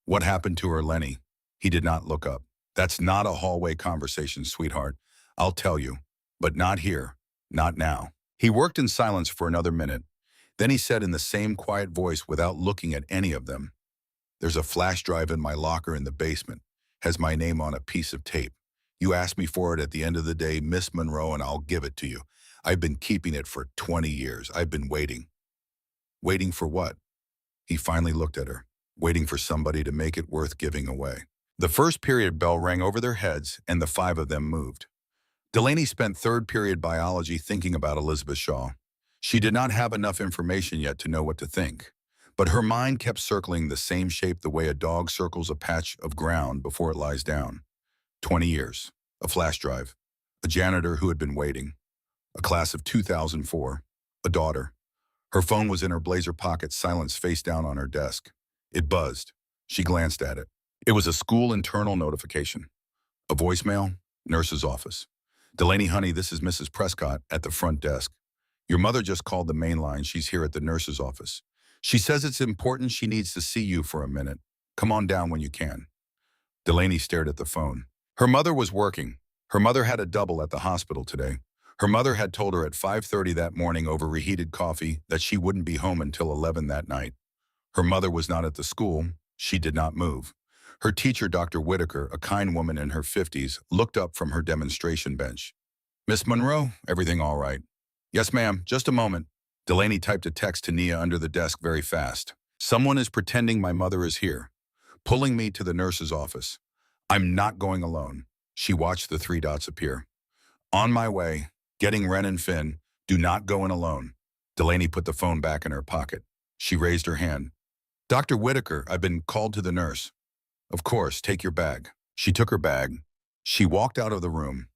"What happened to her, Lenny?" He did not look up. "That's not a hallway conversation, sweetheart. I'll tell you. But not here. Not now." He worked in silence for another minute. Then he said in the same quiet voice without looking at any of them, "There's a flash drive in my locker in the basement. Has my name on a piece of tape. You asked me for it at the end of the day, Miss Monroe, and I'll give it to you. I've been keeping it for 20 years. I've been waiting." "Waiting for what?" He finally looked at her. "Waiting for somebody to make it worth giving away." The first period bell rang over their heads, and the 5 of them moved. Delaney spent third period biology thinking about Elizabeth Shaw. She did not have enough information yet to know what to think, but her mind kept circling the same shape the way a dog circles a patch of ground before it lies down. 20 years, a flash drive, a janitor who had been waiting, a class of 2004, a daughter. Her phone was in her blazer pocket, silence face down on her desk. It buzzed. She glanced at it. It was a school internal notification. A voicemail, nurse's office. "Delaney, honey, this is Mrs. Prescott at the front desk. Your mother just called the main line. She's here at the nurse's office. She says it's important. She needs to see you for a minute. Come on down when you can." Delaney stared at the phone. Her mother was working. Her mother had a double at the hospital today. Her mother had told her at 5:30 that morning over reheated coffee that she wouldn't be home until 11 that night. Her mother was not at the school. She did not move. Her teacher, Dr. Whitaker, a kind woman in her 50s, looked up from her demonstration bench. "Miss Monroe, everything all right?" "Yes, ma'am, just a moment." Delaney typed a text to Nia under the desk very fast. "Someone is pretending my mother is here, pulling me to the nurse's office. I'm not going alone." She watched the 3 dots appear. "On my way, getting Wren and Finn. Do not go in alone." Delaney put the phone back in her pocket. She raised her hand. "Dr. Whitaker, I've been called to the nurse." "Of course, take your bag." She took her bag. She walked out of the room.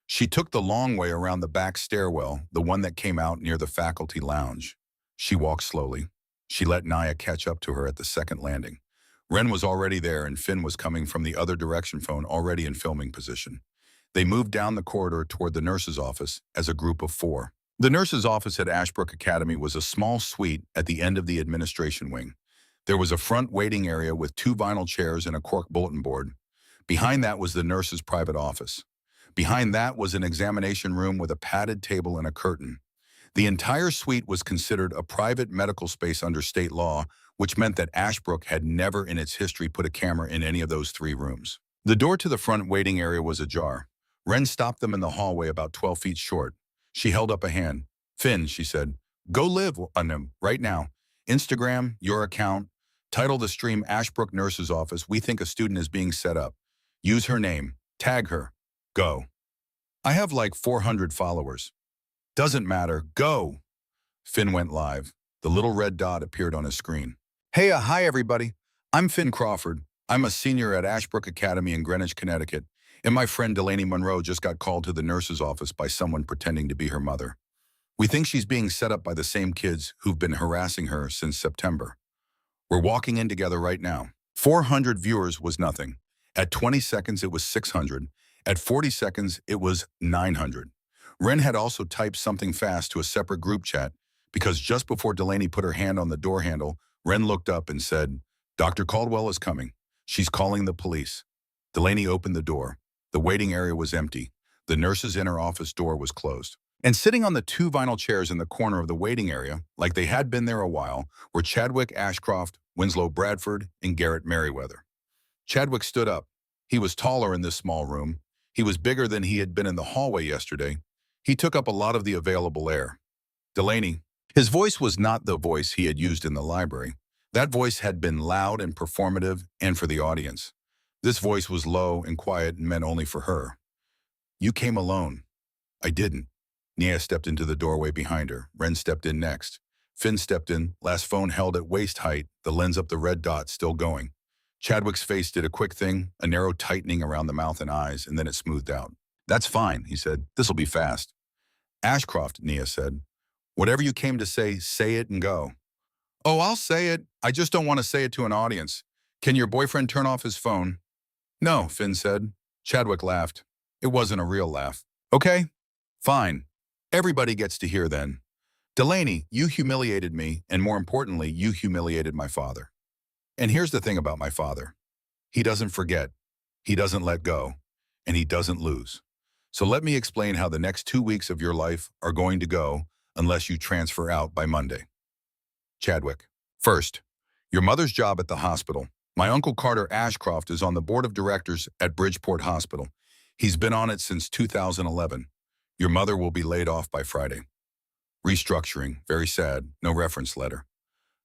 She took the long way around the back stairwell, the one that came out near the faculty lounge. She walked slowly. She let Nia catch up to her at the second landing. Wren was already there and Finn was coming from the other direction, phone already in filming position. They moved down the corridor toward the nurse's office as a group of 4. The nurse's office at Ashbrook Academy was a small suite at the end of the administration wing. There was a front waiting area with 2 vinyl chairs and a cork bulletin board. Behind that was the nurse's private office. Behind that was an examination room with a padded table and a curtain. The entire suite was considered a private medical space under state law, which meant that Ashbrook had never in its history put a camera in any of those 3 rooms. The door to the front waiting area was ajar. Wren stopped them in the hallway about 12 feet short. She held up a hand. "Finn," she said, "go live on them right now. Instagram, your account. Title the stream Ashbrook Nurse's Office. We think a student is being set up. Use her name. Tag her. Go. I have like 400 followers. Doesn't matter. Go. Finn went live. The little red dot appeared on his screen. Hey, hi everybody. I'm Finn Crawford. I'm a senior at Ashbrook Academy in Greenwich, Connecticut, and my friend Delaney Monroe just got called to the nurse's office by someone pretending to be her mother. We think she's being set up by the same kids who've been harassing her since September. We're walking in together right now. 400 viewers was nothing. At 20 seconds, it was 600. At 40 seconds, it was 900. Ren had also typed something fast to a separate group chat because just before Delaney put her hand on the door handle, Ren looked up and said, "Dr. Caldwell is coming. She's calling the police." Delaney opened the door. The waiting area was empty. The nurse's inner office door was closed. And sitting on the two vinyl chairs in the corner of the waiting area, like they had been there a while, were Chadwick Ashcroft, Winslow Bradford, and Garrett Merriweather. Chadwick stood up. He was taller in this small room. He was bigger than he had been in the hallway yesterday. He took up a lot of the available air. Delaney. His voice was not the voice he had used in the library. That voice had been loud and performative and for the audience. This voice was low and quiet and meant only for her. "You came alone." "I didn't." Nia stepped into the doorway behind her. Ren stepped in next. Finn stepped in, last phone held at waist height, the lens up the red dot still going. Chadwick's face did a quick thing, a narrow tightening around the mouth and eyes, and then it smoothed out. "That's fine," he said. "This'll be fast." "Ashcroft," Nia said. "Whatever you came to say it and go." "Oh, I'll say it. I just don't want to say it to an audience. Can your boyfriend turn off his phone?" "No," Finn said. Chadwick laughed. It wasn't a real laugh. "Okay, fine. Everybody gets to hear then. Delaney, you humiliated me, and more importantly, you humiliated my father. And here's the thing about my father. He doesn't forget, he doesn't let go, and he doesn't lose. So let me explain how the next 2 weeks of your life are going to go unless you transfer out by Monday." Chadwick. "First, your mother's job at the hospital. My Uncle Carter Ashcroft is on the board of directors at Bridgeport Hospital. He's been on it since 2011. Your mother will be laid off by Friday." Restructuring, very sad, no reference letter.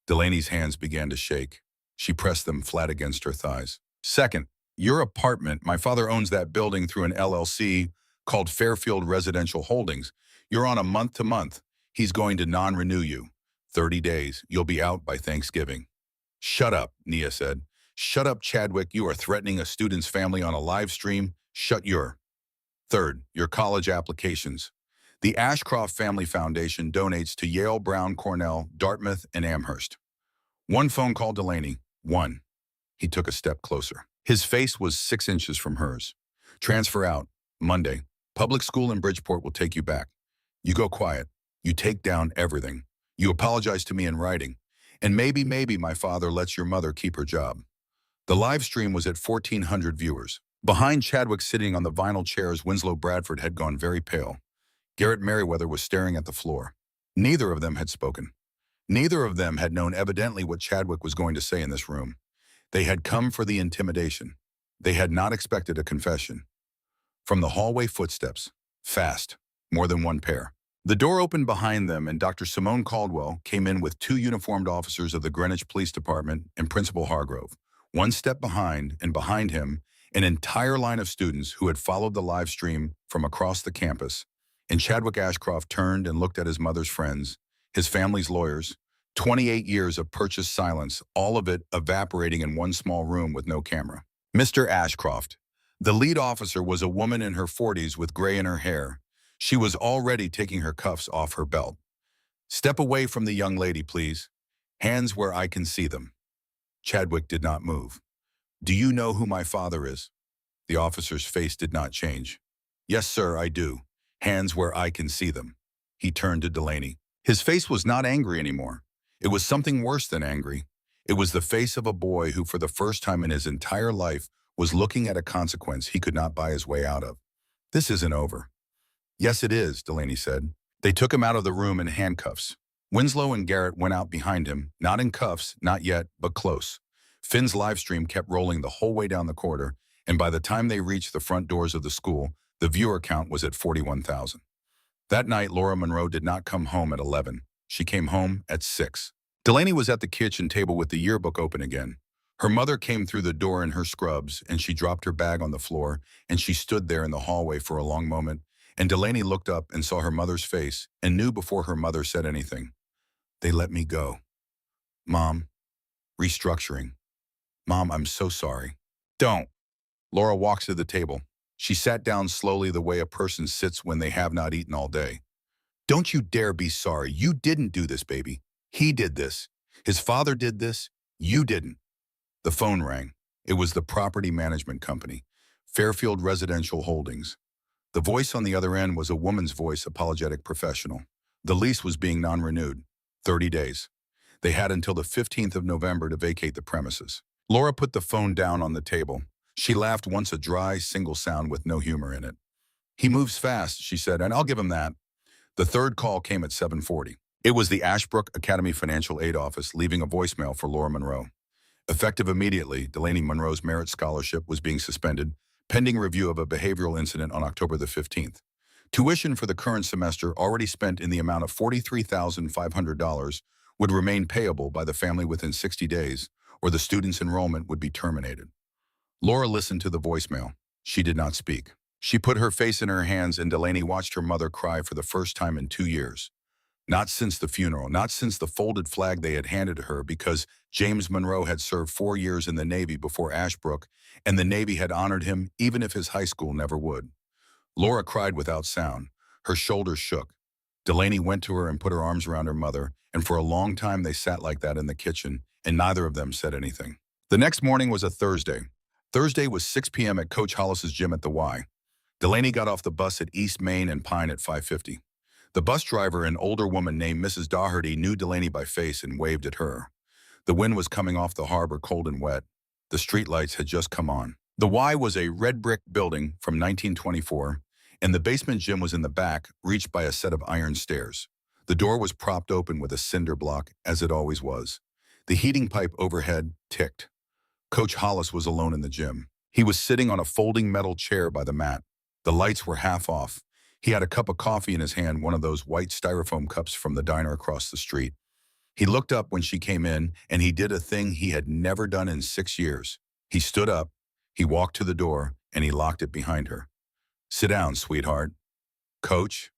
Delaney's hands began to shake. She pressed them flat against her thighs. "Second, your apartment, my father owns that building through an LLC called Fairfield Residential Holdings. You're on a month-to-month. He's going to non-renew you. 30 days. You'll be out by Thanksgiving." "Shut up," Nia said. "Shut up, Chadwick. You are threatening a student's family on a live stream. Shut your..." "Third, your college applications. The Ashcroft Family Foundation donates to Yale, Brown, Cornell, Dartmouth, and Amherst." One phone call, Delaney. One. He took a step closer. His face was 6 inches from hers. "Transfer out. Monday. Public school in Bridgeport will take you back. You go quiet. You take down everything. You apologize to me in writing. And maybe my father lets your mother keep her job." The live stream was at 1,400 viewers. Behind Chadwick sitting on the vinyl chairs, Winslow Bradford had gone very pale. Garrett Merriweather was staring at the floor. Neither of them had spoken. Neither of them had known evidently what Chadwick was going to say in this room. They had come for the intimidation. They had not expected a confession. From the hallway, footsteps. Fast. More than one pair. The door opened behind them and Dr. Simone Caldwell came in with 2 uniformed officers of the Greenwich Police Department and Principal Hargrove. One step behind, and behind him, an entire line of students who had followed the live stream from across the campus. And Chadwick Ashcroft turned and looked at his mother's friends, his family's lawyers. 28 years of purchased silence, all of it evaporating in one small room with no camera. Mr. Ashcroft. The lead officer was a woman in her 40s with gray in her hair. She was already taking her cuffs off her belt. "Step away from the young lady, please. Hands where I can see them." Chadwick did not move. "Do you know who my father is?" The officer's face did not change. "Yes, sir, I do. Hands where I can see them." He turned to Delaney. His face was not angry anymore. It was something worse than angry. It was the face of a boy who for the first time in his entire life was looking at a consequence he could not buy his way out of. "This isn't over." "Yes, it is," Delaney said. They took him out of the room in handcuffs. Winslow and Garrett went out behind him, not in cuffs, not yet, but close. Finn's live stream kept rolling the whole way down the corridor, and by the time they reached the front doors of the school, the viewer count was at 41,000. That night, Laura Monroe did not come home at 11. She came home at 6. Delaney was at the kitchen table with the yearbook open again. Her mother came through the door in her scrubs, and she dropped her bag on the floor, and she stood there in the hallway for a long moment, and Delaney looked up and saw her mother's face and knew before her mother said anything. They let me go. Mom, restructuring. Mom, I'm so sorry. Don't. Laura walks to the table. She sat down slowly the way a person sits when they have not eaten all day. Don't you dare be sorry. You didn't do this, baby. He did this. His father did this. You didn't. The phone rang. It was the property management company, Fairfield Residential Holdings. The voice on the other end was a woman's voice, apologetic professional. The lease was being non-renewed, 30 days. They had until the 15th of November to vacate the premises. Laura put the phone down on the table. She laughed once, a dry, single sound with no humor in it. He moves fast, she said, and I'll give him that. The third call came at 7:40. It was the Ashbrook Academy Financial Aid Office leaving a voicemail for Laura Monroe. Effective immediately, Delaney Monroe's merit scholarship was being suspended, pending review of a behavioral incident on October the 15th. Tuition for the current semester, already spent in the amount of $43,500, would remain payable by the family within 60 days, or the student's enrollment would be terminated. Laura listened to the voicemail. She did not speak. She put her face in her hands, and Delaney watched her mother cry for the first time in 2 years. Not since the funeral, not since the folded flag they had handed to her, because James Monroe had served 4 years in the Navy before Ashbrook, and the Navy had honored him even if his high school never would. Laura cried without sound. Her shoulders shook. Delaney went to her and put her arms around her mother, and for a long time they sat like that in the kitchen, and neither of them said anything. The next morning was a Thursday. Thursday was 6 p.m. at Coach Hollis's gym at the Y. Delaney got off the bus at East Main and Pine at 5:50. The bus driver, an older woman named Mrs. Doherty, knew Delaney by face and waved at her. The wind was coming off the harbor, cold and wet. The streetlights had just come on. The Y was a red brick building from 1924, and the basement gym was in the back, reached by a set of iron stairs. The door was propped open with a cinder block, as it always was. The heating pipe overhead ticked. Coach Hollis was alone in the gym. He was sitting on a folding metal chair by the mat. The lights were half off. He had a cup of coffee in his hand, one of those white styrofoam cups from the diner across the street. He looked up when she came in, and he did a thing he had never done in 6 years. He stood up, he walked to the door, and he locked it behind her. Sit down, sweetheart. Coach,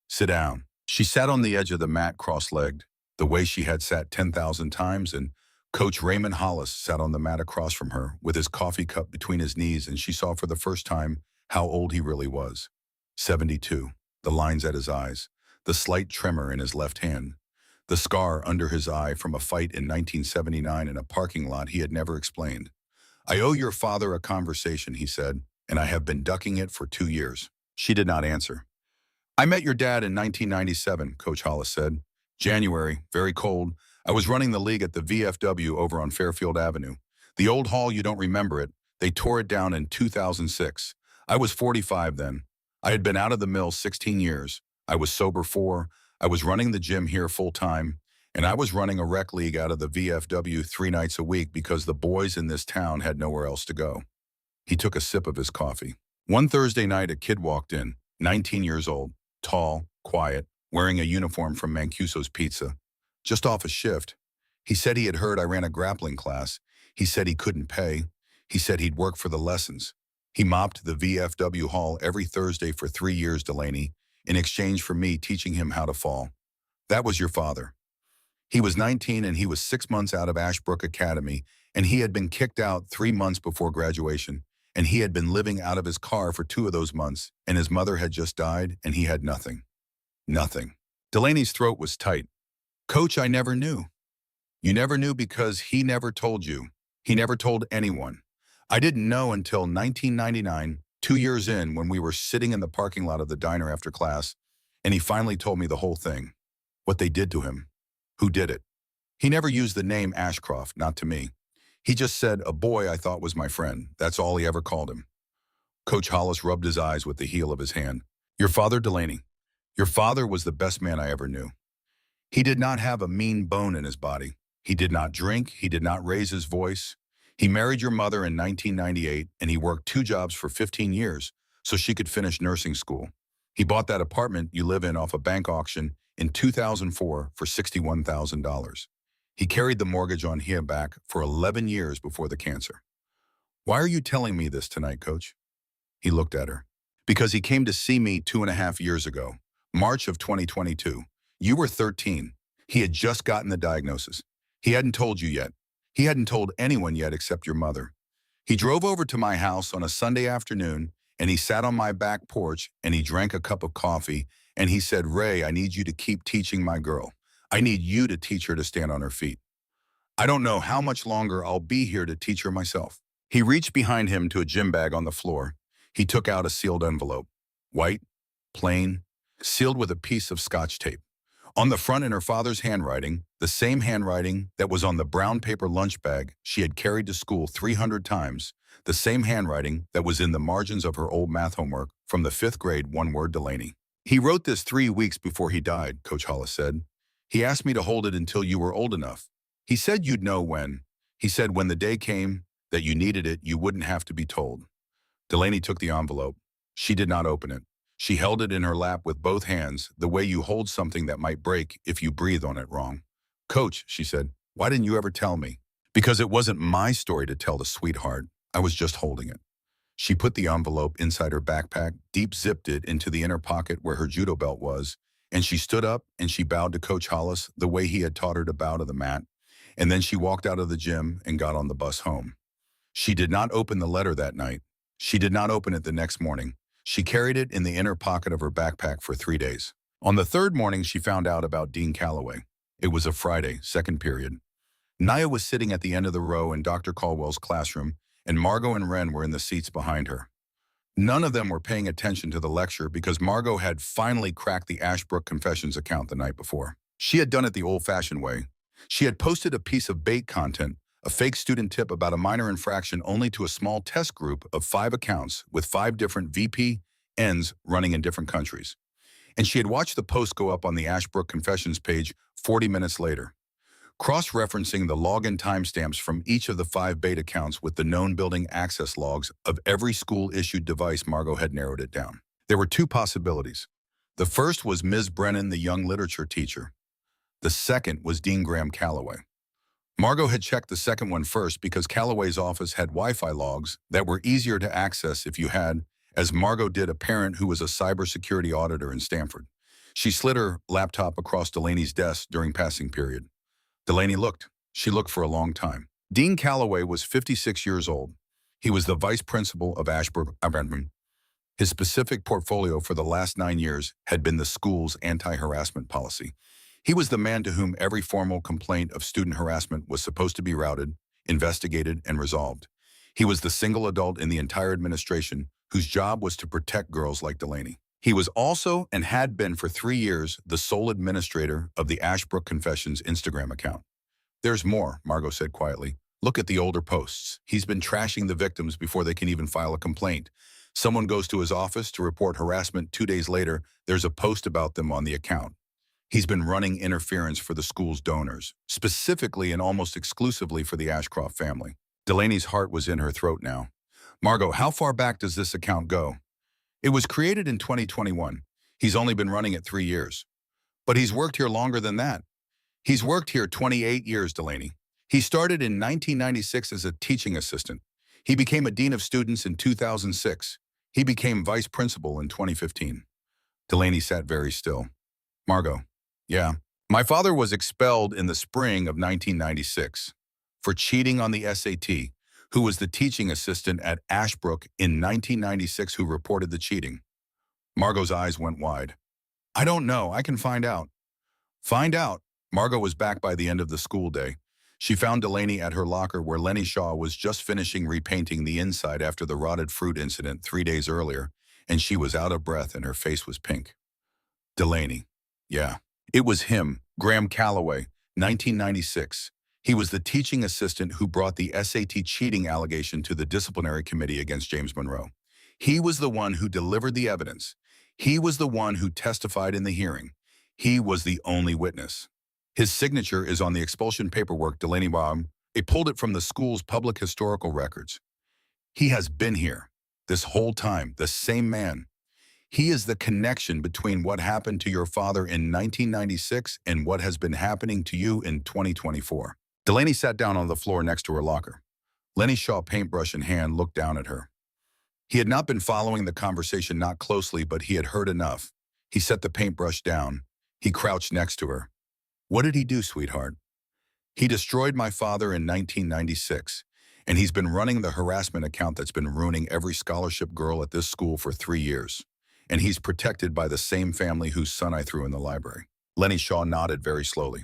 sit down. She sat on the edge of the mat cross-legged, the way she had sat 10,000 times, and Coach Raymond Hollis sat on the mat across from her with his coffee cup between his knees, and she saw for the first time how old he really was. 72, the lines at his eyes, the slight tremor in his left hand, the scar under his eye from a fight in 1979 in a parking lot he had never explained. I owe your father a conversation, he said, and I have been ducking it for 2 years. She did not answer. I met your dad in 1997, Coach Hollis said. January, very cold. I was running the league at the VFW over on Fairfield Avenue. The old hall, you don't remember it. They tore it down in 2006. I was 45 then. I had been out of the mill 16 years. I was sober 4. I was running the gym here full time, and I was running a rec league out of the VFW 3 nights a week because the boys in this town had nowhere else to go. He took a sip of his coffee. One Thursday night, a kid walked in, 19 years old, tall, quiet, wearing a uniform from Mancuso's Pizza. Just off a shift. He said he had heard I ran a grappling class. He said he couldn't pay. He said he'd work for the lessons. He mopped the VFW hall every Thursday for 3 years, Delaney, in exchange for me teaching him how to fall. That was your father. He was 19 and he was 6 months out of Ashbrook Academy, and he had been kicked out 3 months before graduation, and he had been living out of his car for 2 of those months, and his mother had just died, and he had nothing. Nothing. Delaney's throat was tight. Coach, I never knew. You never knew because he never told you. He never told anyone. I didn't know until 1999, 2 years in, when we were sitting in the parking lot of the diner after class, and he finally told me the whole thing. What they did to him. Who did it. He never used the name Ashcroft, not to me. He just said, a boy I thought was my friend. That's all he ever called him. Coach Hollis rubbed his eyes with the heel of his hand. Your father, Delaney. Your father was the best man I ever knew. He did not have a mean bone in his body. He did not drink. He did not raise his voice. He married your mother in 1998, and he worked 2 jobs for 15 years so she could finish nursing school. He bought that apartment you live in off a bank auction in 2004 for $61,000. He carried the mortgage on him back for 11 years before the cancer. Why are you telling me this tonight, Coach? He looked at her. Because he came to see me 2.5 years ago, March of 2022. You were 13. He had just gotten the diagnosis. He hadn't told you yet. He hadn't told anyone yet except your mother. He drove over to my house on a Sunday afternoon, and he sat on my back porch, and he drank a cup of coffee, and he said, Ray, I need you to keep teaching my girl. I need you to teach her to stand on her feet. I don't know how much longer I'll be here to teach her myself. He reached behind him to a gym bag on the floor. He took out a sealed envelope. White, plain, sealed with a piece of Scotch tape. On the front in her father's handwriting, the same handwriting that was on the brown paper lunch bag she had carried to school 300 times, the same handwriting that was in the margins of her old math homework from the 5th grade one-word Delaney. He wrote this 3 weeks before he died, Coach Hollis said. He asked me to hold it until you were old enough. He said you'd know when. He said when the day came that you needed it, you wouldn't have to be told. Delaney took the envelope. She did not open it. She held it in her lap with both hands, the way you hold something that might break if you breathe on it wrong. Coach, she said, why didn't you ever tell me? Because it wasn't my story to tell the sweetheart. I was just holding it. She put the envelope inside her backpack, deep-zipped it into the inner pocket where her judo belt was, and she stood up and she bowed to Coach Hollis the way he had taught her to bow to the mat, and then she walked out of the gym and got on the bus home. She did not open the letter that night. She did not open it the next morning. She carried it in the inner pocket of her backpack for 3 days. On the third morning, she found out about Dean Calloway. It was a Friday, second period. Naya was sitting at the end of the row in Dr. Caldwell's classroom, and Margot and Ren were in the seats behind her. None of them were paying attention to the lecture because Margot had finally cracked the Ashbrook Confessions account the night before. She had done it the old-fashioned way. She had posted a piece of bait content, a fake student tip about a minor infraction only to a small test group of 5 accounts with 5 different VPNs running in different countries. And she had watched the post go up on the Ashbrook Confessions page 40 minutes later. Cross-referencing the login timestamps from each of the 5 bait accounts with the known building access logs of every school-issued device, Margot had narrowed it down. There were 2 possibilities. The first was Ms. Brennan, the young literature teacher. The second was Dean Graham Calloway. Margot had checked the second one first because Calloway's office had Wi-Fi logs that were easier to access if you had, as Margot did, a parent who was a cybersecurity auditor in Stanford. She slid her laptop across Delaney's desk during passing period. Delaney looked. She looked for a long time. Dean Calloway was 56 years old. He was the vice principal of Ashbrook. His specific portfolio for the last 9 years had been the school's anti-harassment policy. He was the man to whom every formal complaint of student harassment was supposed to be routed, investigated, and resolved. He was the single adult in the entire administration whose job was to protect girls like Delaney. He was also, and had been for 3 years, the sole administrator of the Ashbrook Confessions Instagram account. There's more, Margot said quietly. Look at the older posts. He's been trashing the victims before they can even file a complaint. Someone goes to his office to report harassment. 2 days later, there's a post about them on the account. He's been running interference for the school's donors, specifically and almost exclusively for the Ashcroft family. Delaney's heart was in her throat now. Margot, how far back does this account go? It was created in 2021. He's only been running it 3 years. But he's worked here longer than that. He's worked here 28 years, Delaney. He started in 1996 as a teaching assistant. He became a dean of students in 2006. He became vice principal in 2015. Delaney sat very still. Margot, yeah. My father was expelled in the spring of 1996 for cheating on the SAT, who was the teaching assistant at Ashbrook in 1996 who reported the cheating. Margot's eyes went wide. I don't know. I can find out. Find out. Margot was back by the end of the school day. She found Delaney at her locker where Lenny Shaw was just finishing repainting the inside after the rotted fruit incident 3 days earlier, and she was out of breath and her face was pink. Delaney. Yeah. It was him, Graham Calloway, 1996. He was the teaching assistant who brought the SAT cheating allegation to the disciplinary committee against James Monroe. He was the one who delivered the evidence. He was the one who testified in the hearing. He was the only witness. His signature is on the expulsion paperwork Delaney pulled it from the school's public historical records. He has been here this whole time, the same man. He is the connection between what happened to your father in 1996 and what has been happening to you in 2024. Delaney sat down on the floor next to her locker. Lenny Shaw, paintbrush in hand, looked down at her. He had not been following the conversation not closely, but he had heard enough. He set the paintbrush down. He crouched next to her. What did he do, sweetheart? He destroyed my father in 1996, and he's been running the harassment account that's been ruining every scholarship girl at this school for 3 years. And he's protected by the same family whose son I threw in the library. Lenny Shaw nodded very slowly.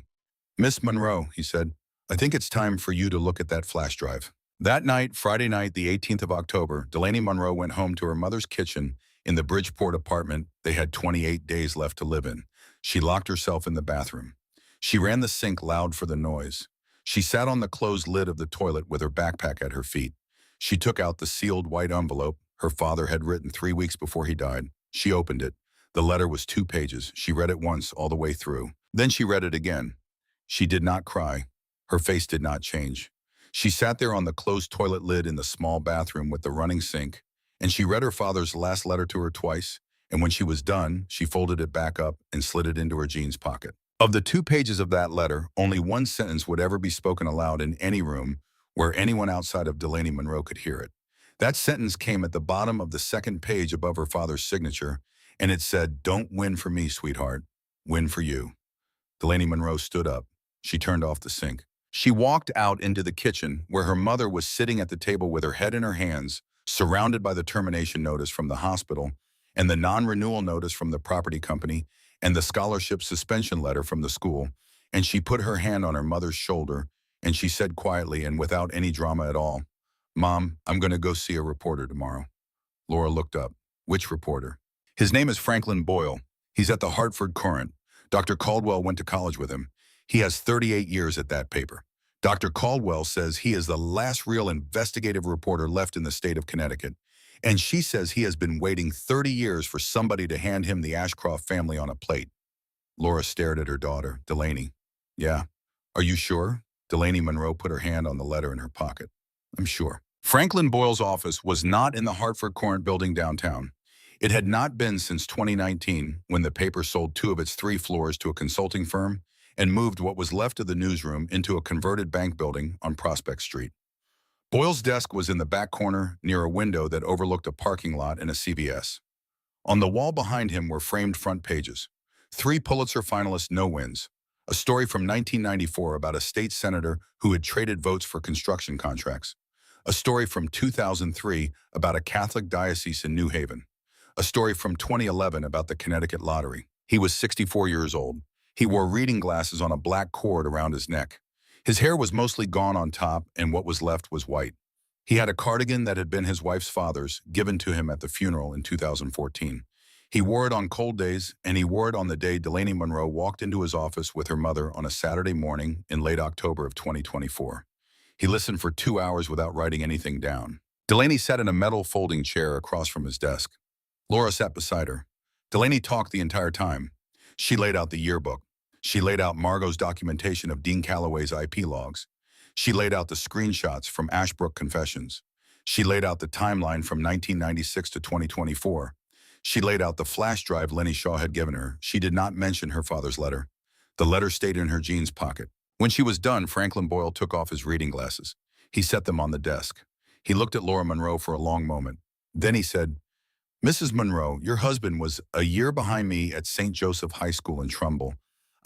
Miss Monroe, he said, I think it's time for you to look at that flash drive. That night, Friday night, the 18th of October, Delaney Monroe went home to her mother's kitchen in the Bridgeport apartment they had 28 days left to live in. She locked herself in the bathroom. She ran the sink loud for the noise. She sat on the closed lid of the toilet with her backpack at her feet. She took out the sealed white envelope her father had written 3 weeks before he died. She opened it. The letter was 2 pages. She read it once all the way through. Then she read it again. She did not cry. Her face did not change. She sat there on the closed toilet lid in the small bathroom with the running sink, and she read her father's last letter to her twice, and when she was done, she folded it back up and slid it into her jeans pocket. Of the 2 pages of that letter, only 1 sentence would ever be spoken aloud in any room where anyone outside of Delaney Monroe could hear it. That sentence came at the bottom of the 2nd page above her father's signature, and it said, "Don't win for me, sweetheart. Win for you." Delaney Monroe stood up. She turned off the sink. She walked out into the kitchen where her mother was sitting at the table with her head in her hands, surrounded by the termination notice from the hospital and the non-renewal notice from the property company and the scholarship suspension letter from the school, and she put her hand on her mother's shoulder and she said quietly and without any drama at all, "Mom, I'm going to go see a reporter tomorrow." Laura looked up. "Which reporter?" "His name is Franklin Boyle. He's at the Hartford Courant. Dr. Caldwell went to college with him. He has 38 years at that paper. Dr. Caldwell says he is the last real investigative reporter left in the state of Connecticut, and she says he has been waiting 30 years for somebody to hand him the Ashcroft family on a plate." Laura stared at her daughter, Delaney. "Yeah. Are you sure?" Delaney Monroe put her hand on the letter in her pocket. "I'm sure." Franklin Boyle's office was not in the Hartford Courant building downtown. It had not been since 2019, when the paper sold 2 of its 3 floors to a consulting firm and moved what was left of the newsroom into a converted bank building on Prospect Street. Boyle's desk was in the back corner near a window that overlooked a parking lot and a CVS. On the wall behind him were framed front pages. 3 Pulitzer finalist no-wins, a story from 1994 about a state senator who had traded votes for construction contracts, a story from 2003 about a Catholic diocese in New Haven, a story from 2011 about the Connecticut lottery. He was 64 years old. He wore reading glasses on a black cord around his neck. His hair was mostly gone on top, and what was left was white. He had a cardigan that had been his wife's father's, given to him at the funeral in 2014. He wore it on cold days, and he wore it on the day Delaney Monroe walked into his office with her mother on a Saturday morning in late October of 2024. He listened for 2 hours without writing anything down. Delaney sat in a metal folding chair across from his desk. Laura sat beside her. Delaney talked the entire time. She laid out the yearbook. She laid out Margot's documentation of Dean Calloway's IP logs. She laid out the screenshots from Ashbrook Confessions. She laid out the timeline from 1996 to 2024. She laid out the flash drive Lenny Shaw had given her. She did not mention her father's letter. The letter stayed in her jeans pocket. When she was done, Franklin Boyle took off his reading glasses. He set them on the desk. He looked at Laura Monroe for a long moment. Then he said, "Mrs. Monroe, your husband was a year behind me at St. Joseph High School in Trumbull.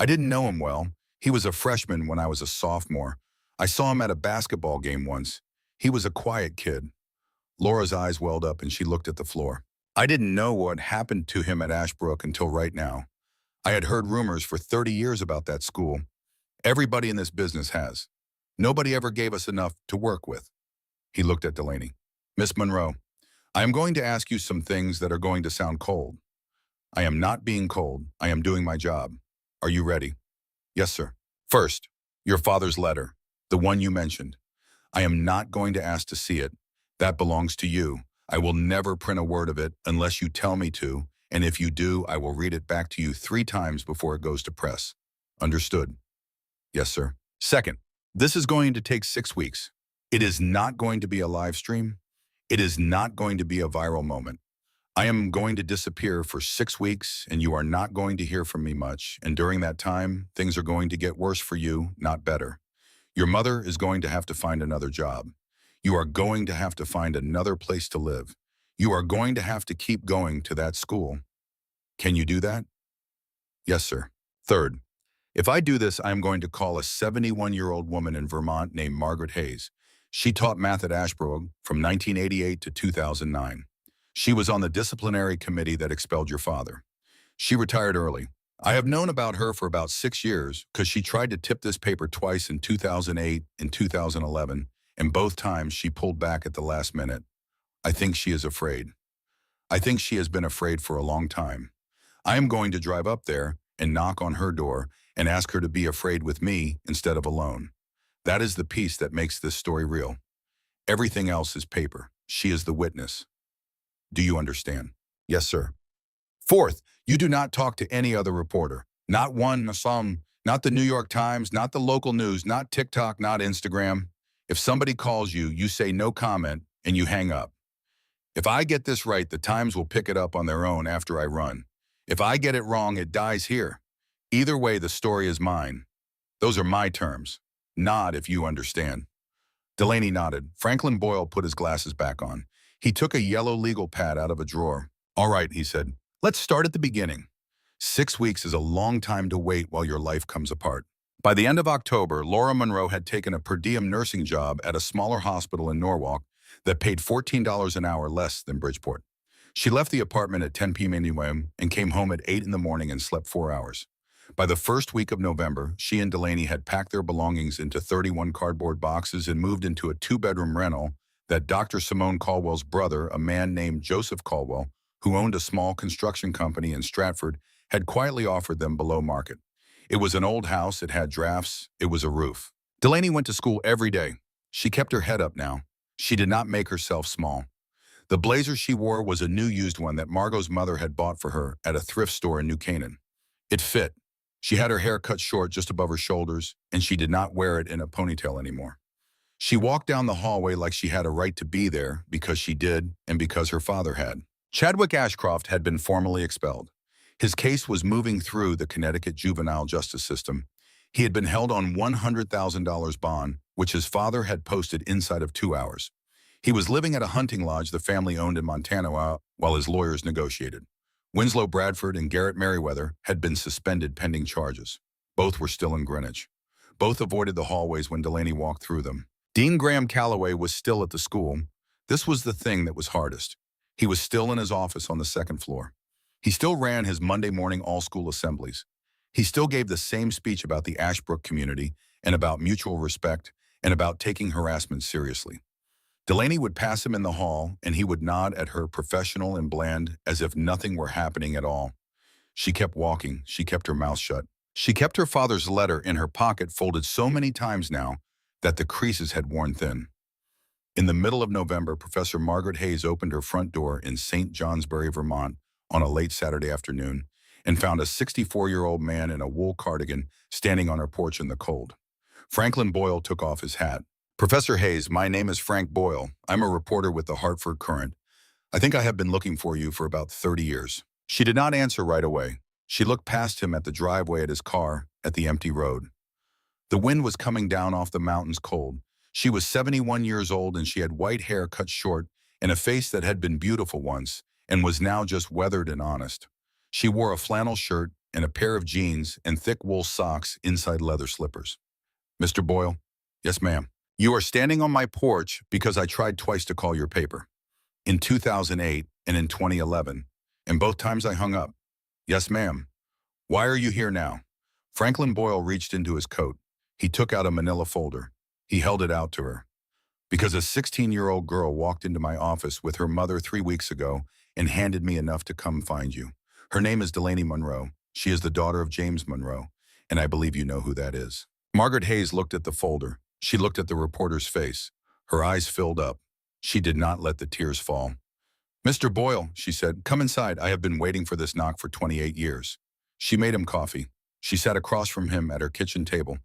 I didn't know him well. He was a freshman when I was a sophomore. I saw him at a basketball game once. He was a quiet kid." Laura's eyes welled up and she looked at the floor. "I didn't know what happened to him at Ashbrook until right now. I had heard rumors for 30 years about that school. Everybody in this business has. Nobody ever gave us enough to work with." He looked at Delaney. "Miss Monroe, I am going to ask you some things that are going to sound cold. I am not being cold. I am doing my job. Are you ready?" "Yes, sir." "First, your father's letter, the one you mentioned. I am not going to ask to see it. That belongs to you. I will never print a word of it unless you tell me to, and if you do, I will read it back to you 3 times before it goes to press. Understood?" "Yes, sir." "Second, this is going to take 6 weeks. It is not going to be a live stream. It is not going to be a viral moment. I am going to disappear for 6 weeks, and you are not going to hear from me much. And during that time, things are going to get worse for you, not better. Your mother is going to have to find another job. You are going to have to find another place to live. You are going to have to keep going to that school. Can you do that? Yes, sir. Third, if I do this, I am going to call a 71-year-old woman in Vermont named Margaret Hayes. She taught math at Ashbrook from 1988 to 2009. She was on the disciplinary committee that expelled your father. She retired early. I have known about her for about 6 years because she tried to tip this paper twice in 2008 and 2011, and both times she pulled back at the last minute. I think she is afraid. I think she has been afraid for a long time. I am going to drive up there and knock on her door and ask her to be afraid with me instead of alone. That is the piece that makes this story real. Everything else is paper. She is the witness. Do you understand? Yes, sir. Fourth, you do not talk to any other reporter. Not one, not some, not the New York Times, not the local news, not TikTok, not Instagram. If somebody calls you, you say no comment and you hang up. If I get this right, the Times will pick it up on their own after I run. If I get it wrong, it dies here. Either way, the story is mine. Those are my terms. Nod if you understand. Delaney nodded. Franklin Boyle put his glasses back on. He took a yellow legal pad out of a drawer. All right, he said. Let's start at the beginning. 6 weeks is a long time to wait while your life comes apart. By the end of October, Laura Monroe had taken a per diem nursing job at a smaller hospital in Norwalk that paid $14 an hour less than Bridgeport. She left the apartment at 10 p.m. and came home at 8 in the morning and slept 4 hours. By the first week of November, she and Delaney had packed their belongings into 31 cardboard boxes and moved into a 2-bedroom rental that Dr. Simone Caldwell's brother, a man named Joseph Caldwell, who owned a small construction company in Stratford, had quietly offered them below market. It was an old house, it had drafts, it was a roof. Delaney went to school every day. She kept her head up now. She did not make herself small. The blazer she wore was a new used one that Margot's mother had bought for her at a thrift store in New Canaan. It fit. She had her hair cut short just above her shoulders, and she did not wear it in a ponytail anymore. She walked down the hallway like she had a right to be there because she did and because her father had. Chadwick Ashcroft had been formally expelled. His case was moving through the Connecticut juvenile justice system. He had been held on $100,000 bond, which his father had posted inside of 2 hours. He was living at a hunting lodge the family owned in Montana while his lawyers negotiated. Winslow Bradford and Garrett Merriweather had been suspended pending charges. Both were still in Greenwich. Both avoided the hallways when Delaney walked through them. Dean Graham Calloway was still at the school. This was the thing that was hardest. He was still in his office on the second floor. He still ran his Monday morning all-school assemblies. He still gave the same speech about the Ashbrook community and about mutual respect and about taking harassment seriously. Delaney would pass him in the hall, and he would nod at her, professional and bland, as if nothing were happening at all. She kept walking. She kept her mouth shut. She kept her father's letter in her pocket, folded so many times now that the creases had worn thin. In the middle of November, Professor Margaret Hayes opened her front door in St. Johnsbury, Vermont, on a late Saturday afternoon, and found a 64-year-old man in a wool cardigan standing on her porch in the cold. Franklin Boyle took off his hat. Professor Hayes, my name is Frank Boyle. I'm a reporter with the Hartford Courant. I think I have been looking for you for about 30 years. She did not answer right away. She looked past him at the driveway at his car, at the empty road. The wind was coming down off the mountains cold. She was 71 years old, and she had white hair cut short and a face that had been beautiful once and was now just weathered and honest. She wore a flannel shirt and a pair of jeans and thick wool socks inside leather slippers. Mr. Boyle? Yes, ma'am. You are standing on my porch because I tried twice to call your paper. In 2008 and in 2011, and both times I hung up. Yes, ma'am. Why are you here now? Franklin Boyle reached into his coat. He took out a manila folder. He held it out to her. Because a 16-year-old girl walked into my office with her mother 3 weeks ago and handed me enough to come find you. Her name is Delaney Monroe. She is the daughter of James Monroe, and I believe you know who that is. Margaret Hayes looked at the folder. She looked at the reporter's face. Her eyes filled up. She did not let the tears fall. Mr. Boyle, she said, come inside. I have been waiting for this knock for 28 years. She made him coffee. She sat across from him at her kitchen table.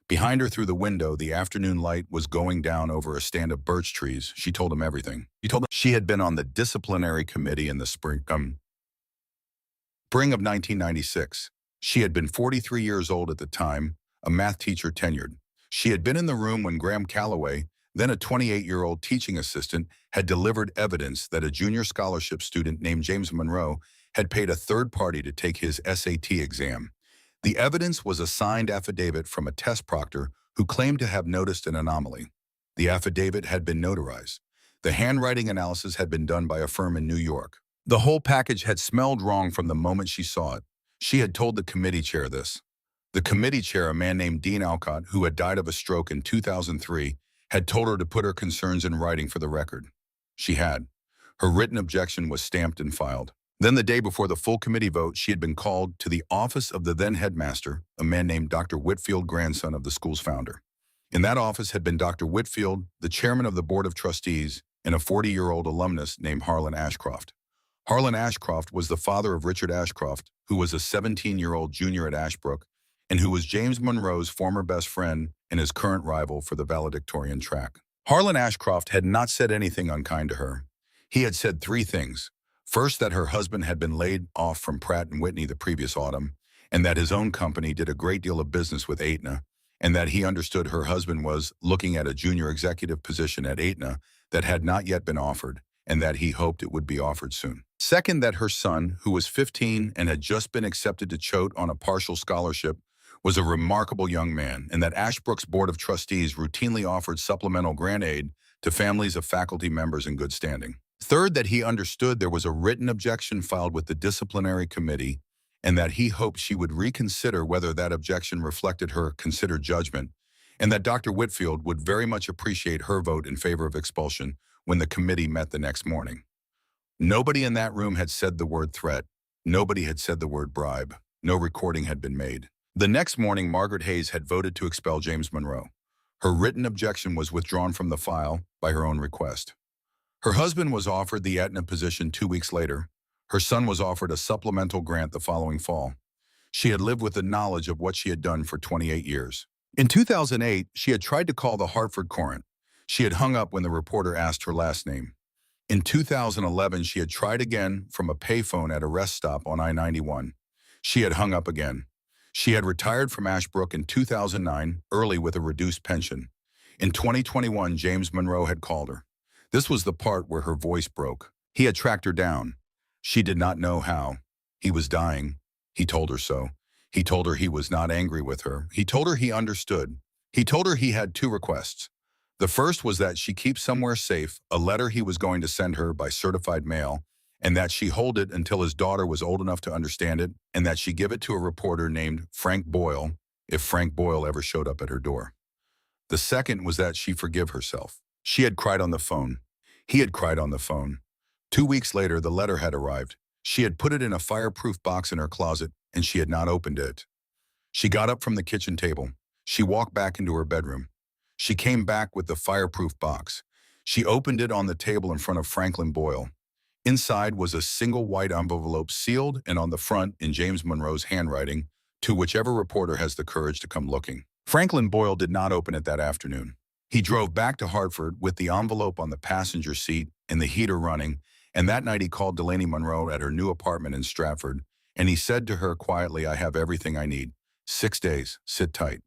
Behind her through the window, the afternoon light was going down over a stand of birch trees. She told him everything. She told him she had been on the disciplinary committee in the spring of 1996. She had been 43 years old at the time, a math teacher tenured. She had been in the room when Graham Calloway, then a 28-year-old teaching assistant, had delivered evidence that a junior scholarship student named James Monroe had paid a third party to take his SAT exam. The evidence was a signed affidavit from a test proctor who claimed to have noticed an anomaly. The affidavit had been notarized. The handwriting analysis had been done by a firm in New York. The whole package had smelled wrong from the moment she saw it. She had told the committee chair this. The committee chair, a man named Dean Alcott, who had died of a stroke in 2003, had told her to put her concerns in writing for the record. She had. Her written objection was stamped and filed. Then the day before the full committee vote, she had been called to the office of the then headmaster, a man named Dr. Whitfield, grandson of the school's founder. In that office had been Dr. Whitfield, the chairman of the board of trustees, and a 40-year-old alumnus named Harlan Ashcroft. Harlan Ashcroft was the father of Richard Ashcroft, who was a 17-year-old junior at Ashbrook, and who was James Monroe's former best friend and his current rival for the valedictorian track. Harlan Ashcroft had not said anything unkind to her. He had said three things. First, that her husband had been laid off from Pratt & Whitney the previous autumn, and that his own company did a great deal of business with Aetna, and that he understood her husband was looking at a junior executive position at Aetna that had not yet been offered, and that he hoped it would be offered soon. Second, that her son, who was 15 and had just been accepted to Choate on a partial scholarship, was a remarkable young man, and that Ashbrook's Board of Trustees routinely offered supplemental grant aid to families of faculty members in good standing. Third, that he understood there was a written objection filed with the disciplinary committee, and that he hoped she would reconsider whether that objection reflected her considered judgment, and that Dr. Whitfield would very much appreciate her vote in favor of expulsion when the committee met the next morning. Nobody in that room had said the word threat. Nobody had said the word bribe. No recording had been made. The next morning, Margaret Hayes had voted to expel James Monroe. Her written objection was withdrawn from the file by her own request. Her husband was offered the Aetna position 2 weeks later. Her son was offered a supplemental grant the following fall. She had lived with the knowledge of what she had done for 28 years. In 2008, she had tried to call the Hartford Courant. She had hung up when the reporter asked her last name. In 2011, she had tried again from a payphone at a rest stop on I-91. She had hung up again. She had retired from Ashbrook in 2009, early with a reduced pension. In 2021, James Monroe had called her. This was the part where her voice broke. He had tracked her down. She did not know how. He was dying. He told her so. He told her he was not angry with her. He told her he understood. He told her he had two requests. The first was that she keep somewhere safe a letter he was going to send her by certified mail, and that she hold it until his daughter was old enough to understand it, and that she give it to a reporter named Frank Boyle if Frank Boyle ever showed up at her door. The second was that she forgive herself. She had cried on the phone. He had cried on the phone. 2 weeks later, the letter had arrived. She had put it in a fireproof box in her closet, and she had not opened it. She got up from the kitchen table. She walked back into her bedroom. She came back with the fireproof box. She opened it on the table in front of Franklin Boyle. Inside was a single white envelope sealed and on the front in James Monroe's handwriting, to whichever reporter has the courage to come looking. Franklin Boyle did not open it that afternoon. He drove back to Hartford with the envelope on the passenger seat and the heater running, and that night he called Delaney Monroe at her new apartment in Stratford, and he said to her quietly, "I have everything I need. 6 days. Sit tight."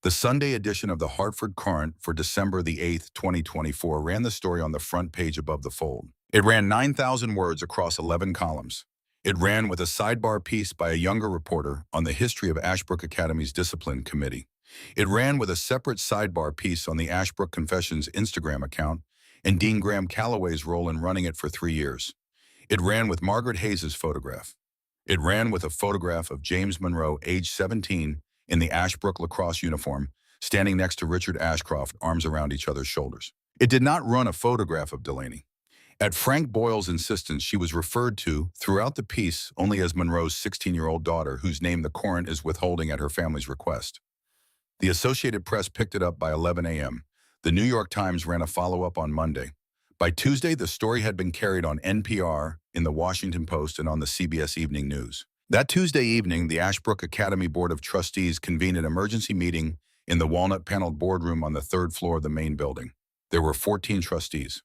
The Sunday edition of the Hartford Courant for December the 8th, 2024 ran the story on the front page above the fold. It ran 9,000 words across 11 columns. It ran with a sidebar piece by a younger reporter on the history of Ashbrook Academy's discipline committee. It ran with a separate sidebar piece on the Ashbrook Confessions Instagram account and Dean Graham Calloway's role in running it for 3 years. It ran with Margaret Hayes' photograph. It ran with a photograph of James Monroe, age 17, in the Ashbrook lacrosse uniform, standing next to Richard Ashcroft, arms around each other's shoulders. It did not run a photograph of Delaney. At Frank Boyle's insistence, she was referred to throughout the piece only as Monroe's 16-year-old daughter, whose name the Courant is withholding at her family's request. The Associated Press picked it up by 11 a.m. The New York Times ran a follow-up on Monday. By Tuesday, the story had been carried on NPR, in the Washington Post, and on the CBS Evening News. That Tuesday evening, the Ashbrook Academy Board of Trustees convened an emergency meeting in the walnut-paneled boardroom on the third floor of the main building. There were 14 trustees.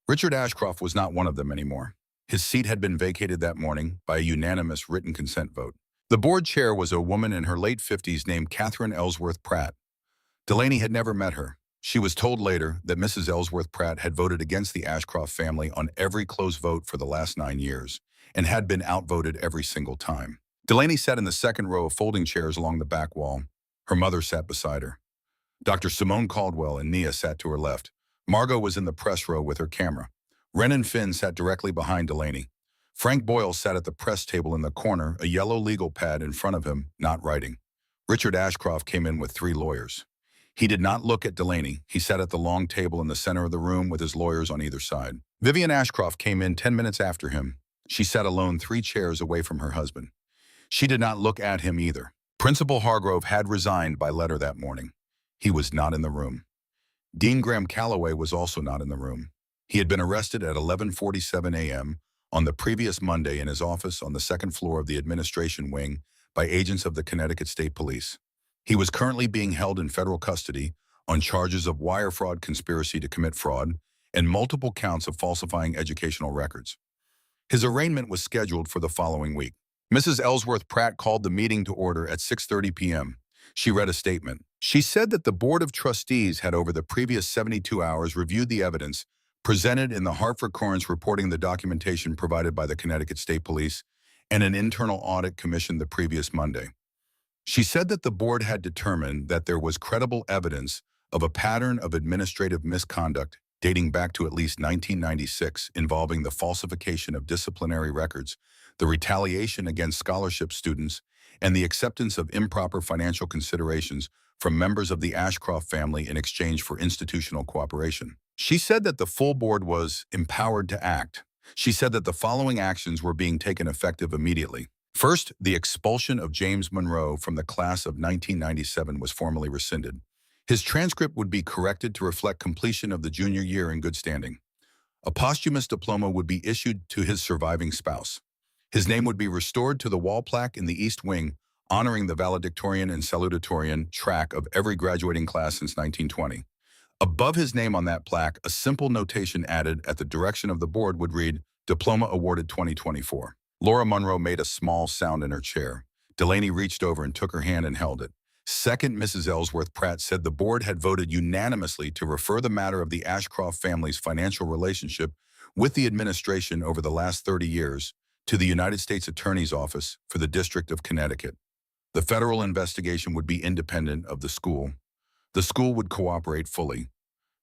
Richard Ashcroft was not one of them anymore. His seat had been vacated that morning by a unanimous written consent vote. The board chair was a woman in her late 50s named Catherine Ellsworth Pratt. Delaney had never met her. She was told later that Mrs. Ellsworth Pratt had voted against the Ashcroft family on every close vote for the last 9 years and had been outvoted every single time. Delaney sat in the second row of folding chairs along the back wall. Her mother sat beside her. Dr. Simone Caldwell and Nia sat to her left. Margot was in the press row with her camera. Wren and Finn sat directly behind Delaney. Frank Boyle sat at the press table in the corner, a yellow legal pad in front of him, not writing. Richard Ashcroft came in with 3 lawyers. He did not look at Delaney. He sat at the long table in the center of the room with his lawyers on either side. Vivian Ashcroft came in 10 minutes after him. She sat alone 3 chairs away from her husband. She did not look at him either. Principal Hargrove had resigned by letter that morning. He was not in the room. Dean Graham Calloway was also not in the room. He had been arrested at 11:47 a.m. on the previous Monday in his office on the second floor of the administration wing by agents of the Connecticut State Police. He was currently being held in federal custody on charges of wire fraud conspiracy to commit fraud and multiple counts of falsifying educational records. His arraignment was scheduled for the following week. Mrs. Ellsworth Pratt called the meeting to order at 6:30 p.m. She read a statement. She said that the Board of Trustees had over the previous 72 hours reviewed the evidence presented in the Hartford Courants reporting the documentation provided by the Connecticut State Police and an internal audit commissioned the previous Monday. She said that the board had determined that there was credible evidence of a pattern of administrative misconduct dating back to at least 1996 involving the falsification of disciplinary records, the retaliation against scholarship students, and the acceptance of improper financial considerations from members of the Ashcroft family in exchange for institutional cooperation. She said that the full board was empowered to act. She said that the following actions were being taken effective immediately. First, the expulsion of James Monroe from the class of 1997 was formally rescinded. His transcript would be corrected to reflect completion of the junior year in good standing. A posthumous diploma would be issued to his surviving spouse. His name would be restored to the wall plaque in the East Wing, honoring the valedictorian and salutatorian track of every graduating class since 1920. Above his name on that plaque, a simple notation added at the direction of the board would read, Diploma awarded 2024. Laura Monroe made a small sound in her chair. Delaney reached over and took her hand and held it. Second, Mrs. Ellsworth Pratt said the board had voted unanimously to refer the matter of the Ashcroft family's financial relationship with the administration over the last 30 years to the United States Attorney's Office for the District of Connecticut. The federal investigation would be independent of the school. The school would cooperate fully.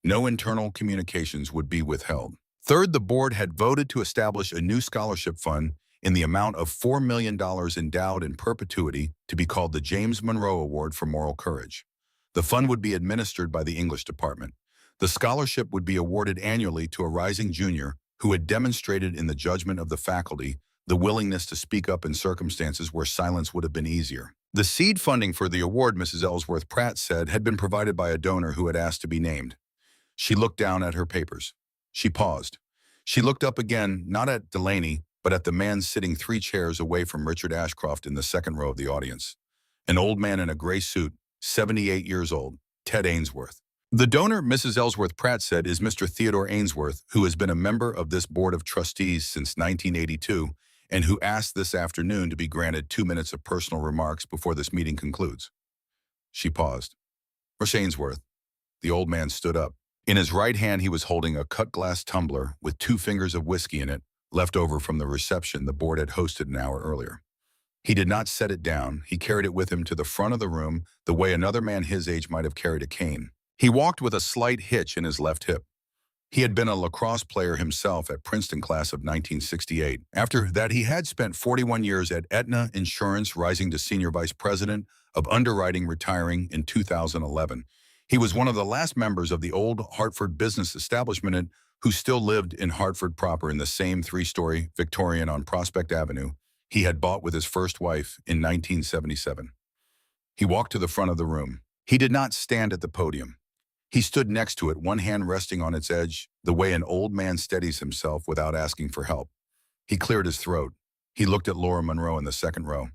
No internal communications would be withheld. Third, the board had voted to establish a new scholarship fund in the amount of $4 million endowed in perpetuity to be called the James Monroe Award for Moral Courage. The fund would be administered by the English department. The scholarship would be awarded annually to a rising junior who had demonstrated in the judgment of the faculty the willingness to speak up in circumstances where silence would have been easier. The seed funding for the award, Mrs. Ellsworth Pratt said, had been provided by a donor who had asked to be named. She looked down at her papers. She paused. She looked up again, not at Delaney, but at the man sitting 3 chairs away from Richard Ashcroft in the second row of the audience. An old man in a gray suit, 78 years old, Ted Ainsworth. The donor, Mrs. Ellsworth Pratt said, is Mr. Theodore Ainsworth, who has been a member of this board of trustees since 1982 and who asked this afternoon to be granted 2 minutes of personal remarks before this meeting concludes. She paused. Mr. Ainsworth. The old man stood up. In his right hand, he was holding a cut glass tumbler with 2 fingers of whiskey in it, left over from the reception the board had hosted an hour earlier. He did not set it down. He carried it with him to the front of the room the way another man his age might have carried a cane. He walked with a slight hitch in his left hip. He had been a lacrosse player himself at Princeton class of 1968. After that, he had spent 41 years at Aetna Insurance, rising to senior vice president of underwriting, retiring in 2011. He was one of the last members of the old Hartford business establishment who still lived in Hartford proper in the same 3-story Victorian on Prospect Avenue he had bought with his first wife in 1977. He walked to the front of the room. He did not stand at the podium. He stood next to it, one hand resting on its edge, the way an old man steadies himself without asking for help. He cleared his throat. He looked at Laura Monroe in the second row.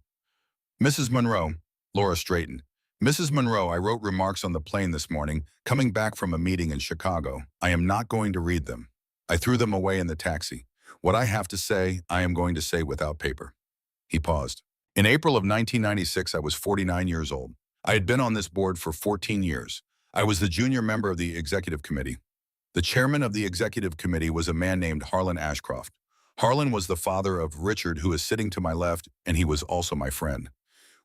Mrs. Monroe. Laura straightened. Mrs. Monroe, I wrote remarks on the plane this morning, coming back from a meeting in Chicago. I am not going to read them. I threw them away in the taxi. What I have to say, I am going to say without paper. He paused. In April of 1996, I was 49 years old. I had been on this board for 14 years. I was the junior member of the executive committee. The chairman of the executive committee was a man named Harlan Ashcroft. Harlan was the father of Richard, who is sitting to my left, and he was also my friend.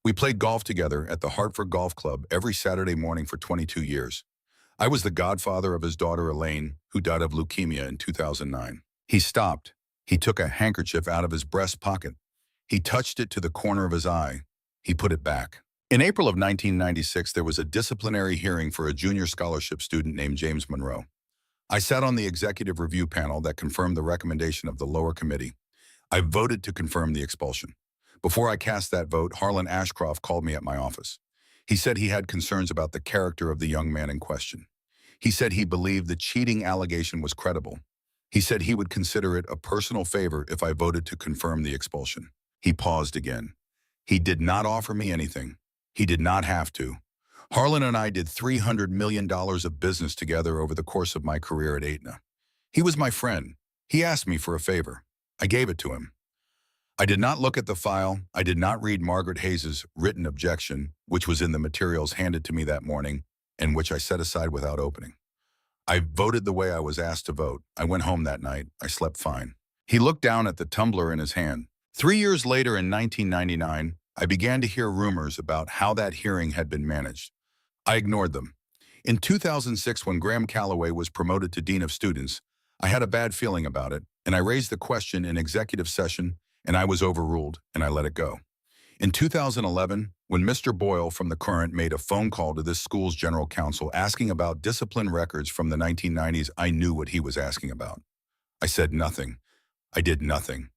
We played golf together at the Hartford Golf Club every Saturday morning for 22 years. I was the godfather of his daughter Elaine, who died of leukemia in 2009. He stopped. He took a handkerchief out of his breast pocket. He touched it to the corner of his eye. He put it back. In April of 1996, there was a disciplinary hearing for a junior scholarship student named James Monroe. I sat on the executive review panel that confirmed the recommendation of the lower committee. I voted to confirm the expulsion. Before I cast that vote, Harlan Ashcroft called me at my office. He said he had concerns about the character of the young man in question. He said he believed the cheating allegation was credible. He said he would consider it a personal favor if I voted to confirm the expulsion. He paused again. He did not offer me anything. He did not have to. Harlan and I did $300 million of business together over the course of my career at Aetna. He was my friend. He asked me for a favor. I gave it to him. I did not look at the file. I did not read Margaret Hayes's written objection, which was in the materials handed to me that morning, and which I set aside without opening. I voted the way I was asked to vote. I went home that night. I slept fine. He looked down at the tumbler in his hand. 3 years later, in 1999, I began to hear rumors about how that hearing had been managed. I ignored them. In 2006, when Graham Calloway was promoted to Dean of Students, I had a bad feeling about it, and I raised the question in executive session, and I was overruled, and I let it go. In 2011, when Mr. Boyle from the Current made a phone call to this school's general counsel asking about discipline records from the 1990s, I knew what he was asking about. I said nothing. I did nothing.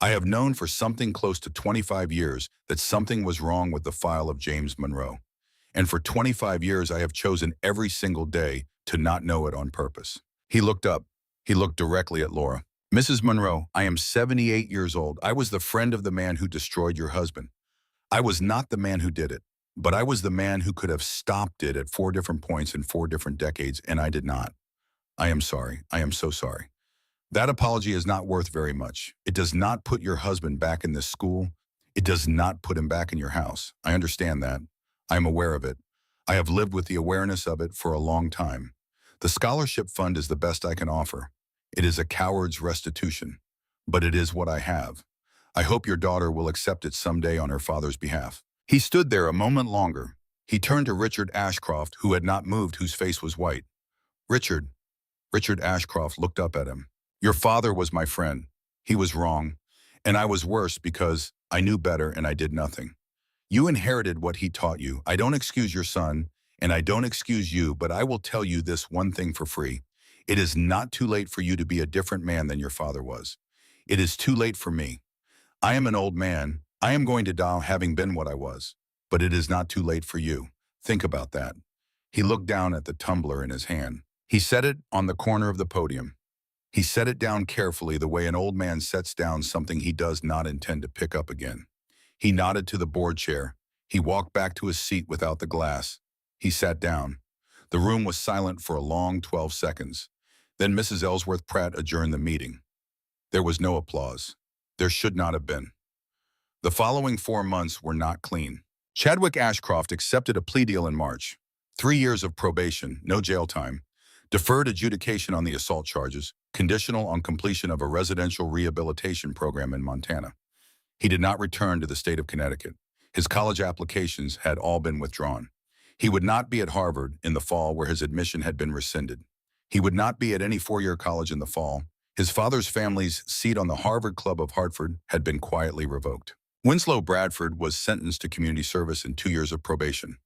I have known for something close to 25 years that something was wrong with the file of James Monroe. And for 25 years, I have chosen every single day to not know it on purpose. He looked up. He looked directly at Laura. Mrs. Monroe, I am 78 years old. I was the friend of the man who destroyed your husband. I was not the man who did it, but I was the man who could have stopped it at 4 different points in 4 different decades, and I did not. I am sorry. I am so sorry. That apology is not worth very much. It does not put your husband back in this school. It does not put him back in your house. I understand that. I am aware of it. I have lived with the awareness of it for a long time. The scholarship fund is the best I can offer. It is a coward's restitution, but it is what I have. I hope your daughter will accept it someday on her father's behalf. He stood there a moment longer. He turned to Richard Ashcroft, who had not moved, whose face was white. Richard Ashcroft looked up at him. Your father was my friend. He was wrong, and I was worse because I knew better and I did nothing. You inherited what he taught you. I don't excuse your son, and I don't excuse you, but I will tell you this one thing for free. It is not too late for you to be a different man than your father was. It is too late for me. I am an old man. I am going to die having been what I was, but it is not too late for you. Think about that. He looked down at the tumbler in his hand. He set it on the corner of the podium. He set it down carefully the way an old man sets down something he does not intend to pick up again. He nodded to the board chair. He walked back to his seat without the glass. He sat down. The room was silent for a long 12 seconds. Then Mrs. Ellsworth Pratt adjourned the meeting. There was no applause. There should not have been. The following 4 months were not clean. Chadwick Ashcroft accepted a plea deal in March. 3 years of probation, no jail time, deferred adjudication on the assault charges, conditional on completion of a residential rehabilitation program in Montana. He did not return to the state of Connecticut. His college applications had all been withdrawn. He would not be at Harvard in the fall, where his admission had been rescinded. He would not be at any 4-year college in the fall. His father's family's seat on the Harvard Club of Hartford had been quietly revoked. Winslow Bradford was sentenced to community service and 2 years of probation.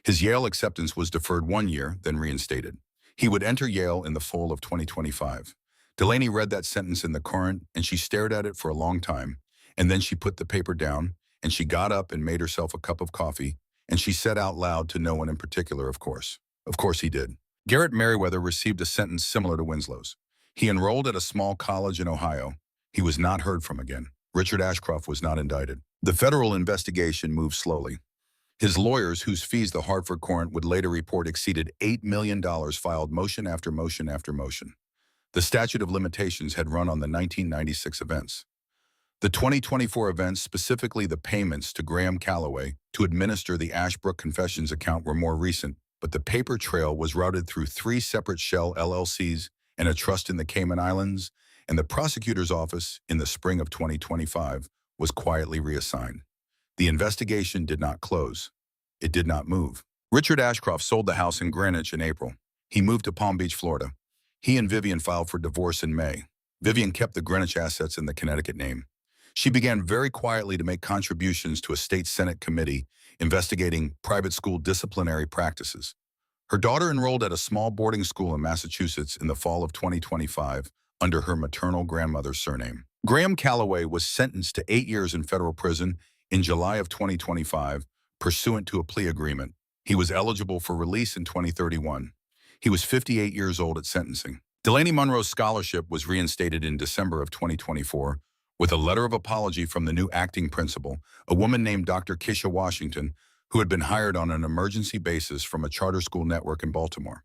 His Yale acceptance was deferred 1 year, then reinstated. He would enter Yale in the fall of 2025. Delaney read that sentence in the Current, and she stared at it for a long time, and then she put the paper down, and she got up and made herself a cup of coffee, and she said out loud to no one in particular, of course. Of course he did. Garrett Merriweather received a sentence similar to Winslow's. He enrolled at a small college in Ohio. He was not heard from again. Richard Ashcroft was not indicted. The federal investigation moved slowly. His lawyers, whose fees the Hartford Courant would later report exceeded $8 million, filed motion after motion after motion. The statute of limitations had run on the 1996 events. The 2024 events, specifically the payments to Graham Calloway to administer the Ashbrook Confessions account, were more recent, but the paper trail was routed through 3 separate shell LLCs and a trust in the Cayman Islands, and the prosecutor's office, in the spring of 2025, was quietly reassigned. The investigation did not close. It did not move. Richard Ashcroft sold the house in Greenwich in April. He moved to Palm Beach, Florida. He and Vivian filed for divorce in May. Vivian kept the Greenwich assets in the Connecticut name. She began very quietly to make contributions to a state Senate committee investigating private school disciplinary practices. Her daughter enrolled at a small boarding school in Massachusetts in the fall of 2025 under her maternal grandmother's surname. Graham Calloway was sentenced to 8 years in federal prison in July of 2025, pursuant to a plea agreement. He was eligible for release in 2031. He was 58 years old at sentencing. Delaney Monroe's scholarship was reinstated in December of 2024 with a letter of apology from the new acting principal, a woman named Dr. Kisha Washington, who had been hired on an emergency basis from a charter school network in Baltimore.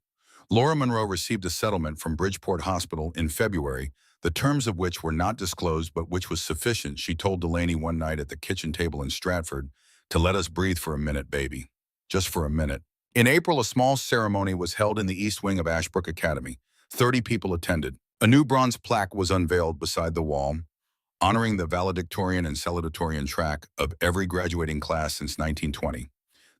Laura Monroe received a settlement from Bridgeport Hospital in February, the terms of which were not disclosed but which was sufficient, she told Delaney one night at the kitchen table in Stratford, to let us breathe for a minute, baby. Just for a minute. In April, a small ceremony was held in the East Wing of Ashbrook Academy. 30 people attended. A new bronze plaque was unveiled beside the wall, honoring the valedictorian and salutatorian track of every graduating class since 1920.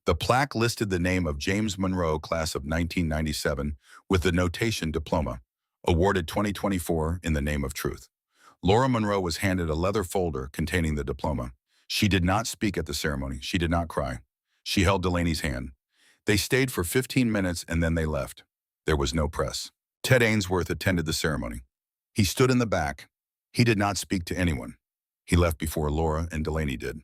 The plaque listed the name of James Monroe, class of 1997, with the notation diploma, awarded 2024 in the name of truth. Laura Monroe was handed a leather folder containing the diploma. She did not speak at the ceremony. She did not cry. She held Delaney's hand. They stayed for 15 minutes and then they left. There was no press. Ted Ainsworth attended the ceremony. He stood in the back. He did not speak to anyone. He left before Laura and Delaney did.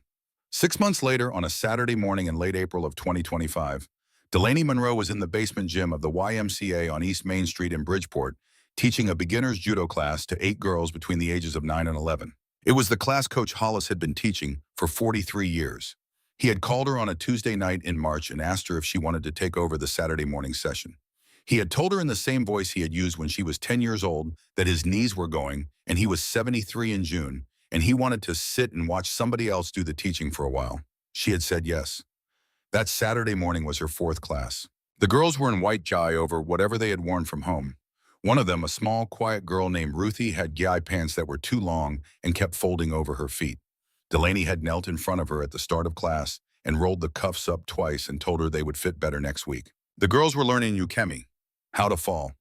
6 months later, on a Saturday morning in late April of 2025, Delaney Monroe was in the basement gym of the YMCA on East Main Street in Bridgeport, teaching a beginner's judo class to 8 girls between the ages of 9 and 11. It was the class Coach Hollis had been teaching for 43 years. He had called her on a Tuesday night in March and asked her if she wanted to take over the Saturday morning session. He had told her in the same voice he had used when she was 10 years old that his knees were going, and he was 73 in June, and he wanted to sit and watch somebody else do the teaching for a while. She had said yes. That Saturday morning was her 4th class. The girls were in white jai over whatever they had worn from home. One of them, a small, quiet girl named Ruthie, had guy pants that were too long and kept folding over her feet. Delaney had knelt in front of her at the start of class and rolled the cuffs up twice and told her they would fit better next week. The girls were learning ukemi, how to fall.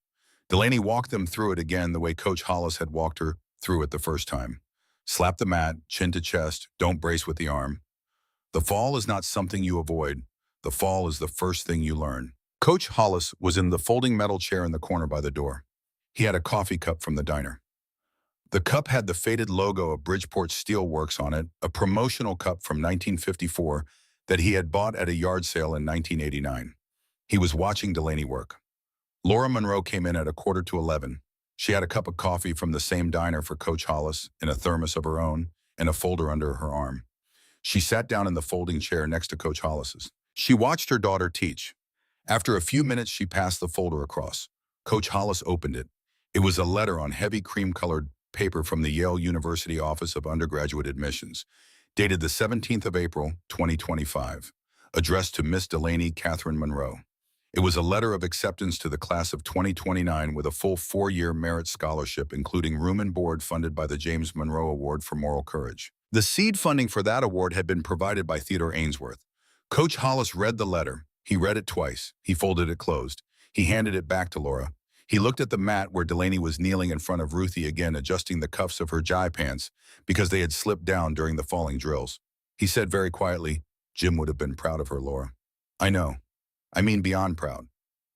Delaney walked them through it again the way Coach Hollis had walked her through it the first time. Slap the mat, chin to chest, don't brace with the arm. The fall is not something you avoid. The fall is the first thing you learn. Coach Hollis was in the folding metal chair in the corner by the door. He had a coffee cup from the diner. The cup had the faded logo of Bridgeport Steel Works on it, a promotional cup from 1954 that he had bought at a yard sale in 1989. He was watching Delaney work. Laura Monroe came in at 11:15. She had a cup of coffee from the same diner for Coach Hollis in a thermos of her own and a folder under her arm. She sat down in the folding chair next to Coach Hollis's. She watched her daughter teach. After a few minutes, she passed the folder across. Coach Hollis opened it. It was a letter on heavy cream-colored paper from the Yale University Office of Undergraduate Admissions, dated the 17th of April, 2025, addressed to Miss Delaney Catherine Monroe. It was a letter of acceptance to the class of 2029 with a full 4-year merit scholarship, including room and board funded by the James Monroe Award for Moral Courage. The seed funding for that award had been provided by Theodore Ainsworth. Coach Hollis read the letter. He read it twice. He folded it closed. He handed it back to Laura. He looked at the mat where Delaney was kneeling in front of Ruthie again, adjusting the cuffs of her jai pants because they had slipped down during the falling drills. He said very quietly, "Jim would have been proud of her, Laura." "I know. I mean beyond proud."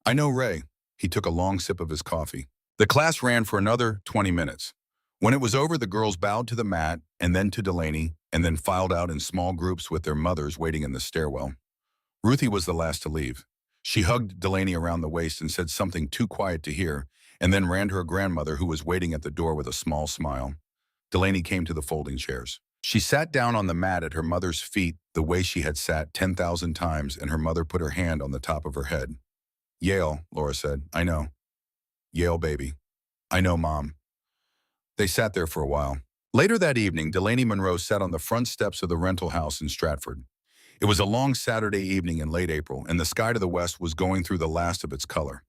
"I know, Ray." He took a long sip of his coffee. The class ran for another 20 minutes. When it was over, the girls bowed to the mat and then to Delaney and then filed out in small groups with their mothers waiting in the stairwell. Ruthie was the last to leave. She hugged Delaney around the waist and said something too quiet to hear, and then ran to her grandmother, who was waiting at the door with a small smile. Delaney came to the folding chairs. She sat down on the mat at her mother's feet the way she had sat 10,000 times, and her mother put her hand on the top of her head. Yale, Laura said. I know. Yale, baby. I know, Mom. They sat there for a while. Later that evening, Delaney Monroe sat on the front steps of the rental house in Stratford. It was a long Saturday evening in late April, and the sky to the west was going through the last of its color.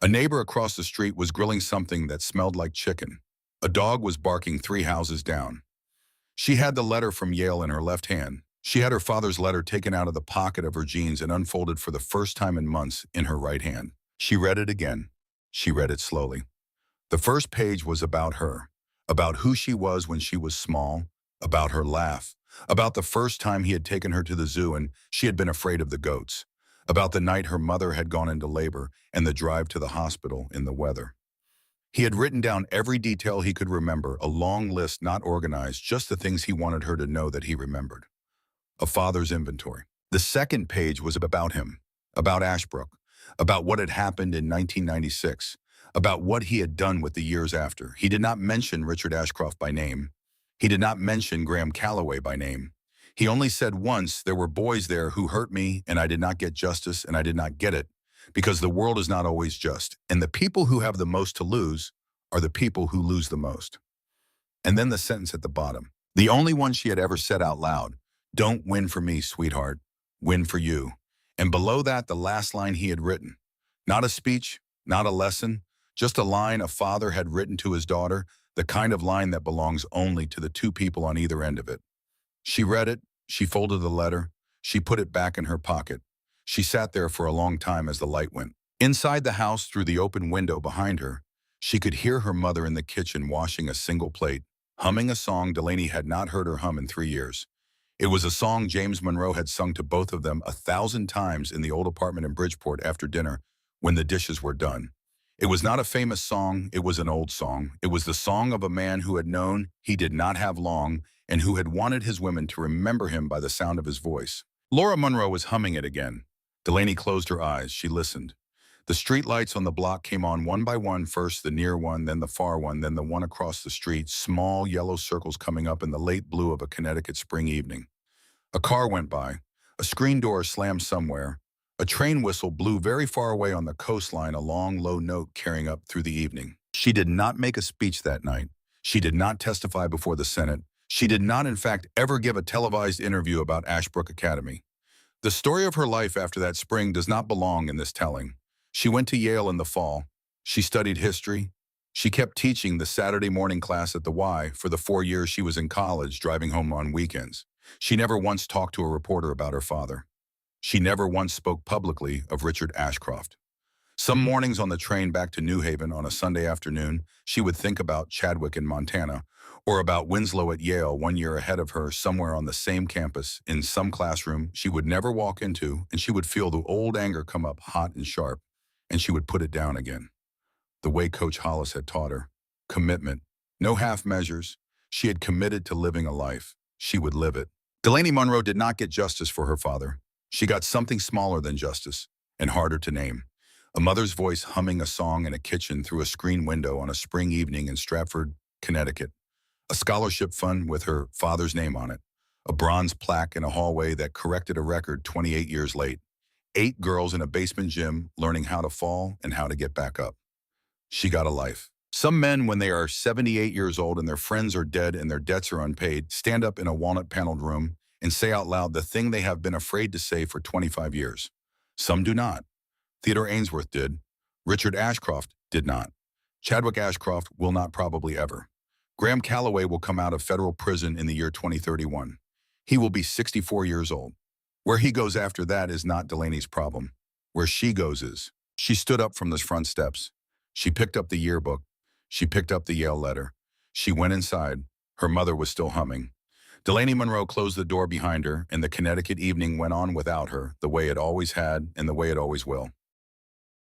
A neighbor across the street was grilling something that smelled like chicken. A dog was barking 3 houses down. She had the letter from Yale in her left hand. She had her father's letter taken out of the pocket of her jeans and unfolded for the first time in months in her right hand. She read it again. She read it slowly. The first page was about her, about who she was when she was small, about her laugh, about the first time he had taken her to the zoo and she had been afraid of the goats, about the night her mother had gone into labor and the drive to the hospital in the weather. He had written down every detail he could remember, a long list not organized, just the things he wanted her to know that he remembered. A father's inventory. The second page was about him, about Ashbrook, about what had happened in 1996, about what he had done with the years after. He did not mention Richard Ashcroft by name. He did not mention Graham Calloway by name. He only said once, there were boys there who hurt me and I did not get justice and I did not get it, because the world is not always just, and the people who have the most to lose are the people who lose the most. And then the sentence at the bottom, the only one she had ever said out loud, don't win for me, sweetheart, win for you. And below that, the last line he had written. Not a speech, not a lesson, just a line a father had written to his daughter, the kind of line that belongs only to the two people on either end of it. She read it, she folded the letter, she put it back in her pocket. She sat there for a long time as the light went. Inside the house, through the open window behind her, she could hear her mother in the kitchen washing a single plate, humming a song Delaney had not heard her hum in 3 years. It was a song James Monroe had sung to both of them 1,000 times in the old apartment in Bridgeport after dinner when the dishes were done. It was not a famous song, it was an old song. It was the song of a man who had known he did not have long and who had wanted his women to remember him by the sound of his voice. Laura Monroe was humming it again. Delaney closed her eyes. She listened. The street lights on the block came on one by one, first the near one, then the far one, then the one across the street, small yellow circles coming up in the late blue of a Connecticut spring evening. A car went by. A screen door slammed somewhere. A train whistle blew very far away on the coastline, a long, low note carrying up through the evening. She did not make a speech that night. She did not testify before the Senate. She did not, in fact, ever give a televised interview about Ashbrook Academy. The story of her life after that spring does not belong in this telling. She went to Yale in the fall. She studied history. She kept teaching the Saturday morning class at the Y for the 4 years she was in college, driving home on weekends. She never once talked to a reporter about her father. She never once spoke publicly of Richard Ashcroft. Some mornings on the train back to New Haven on a Sunday afternoon, she would think about Chadwick in Montana, or about Winslow at Yale 1 year ahead of her somewhere on the same campus in some classroom she would never walk into, and she would feel the old anger come up hot and sharp, and she would put it down again. The way Coach Hollis had taught her. Commitment. No half measures. She had committed to living a life. She would live it. Delaney Monroe did not get justice for her father. She got something smaller than justice, and harder to name. A mother's voice humming a song in a kitchen through a screen window on a spring evening in Stratford, Connecticut. A scholarship fund with her father's name on it. A bronze plaque in a hallway that corrected a record 28 years late. 8 girls in a basement gym learning how to fall and how to get back up. She got a life. Some men, when they are 78 years old and their friends are dead and their debts are unpaid, stand up in a walnut-paneled room and say out loud the thing they have been afraid to say for 25 years. Some do not. Theodore Ainsworth did. Richard Ashcroft did not. Chadwick Ashcroft will not, probably ever. Graham Calloway will come out of federal prison in the year 2031. He will be 64 years old. Where he goes after that is not Delaney's problem. Where she goes is. She stood up from the front steps. She picked up the yearbook. She picked up the Yale letter. She went inside. Her mother was still humming. Delaney Monroe closed the door behind her, and the Connecticut evening went on without her, the way it always had and the way it always will.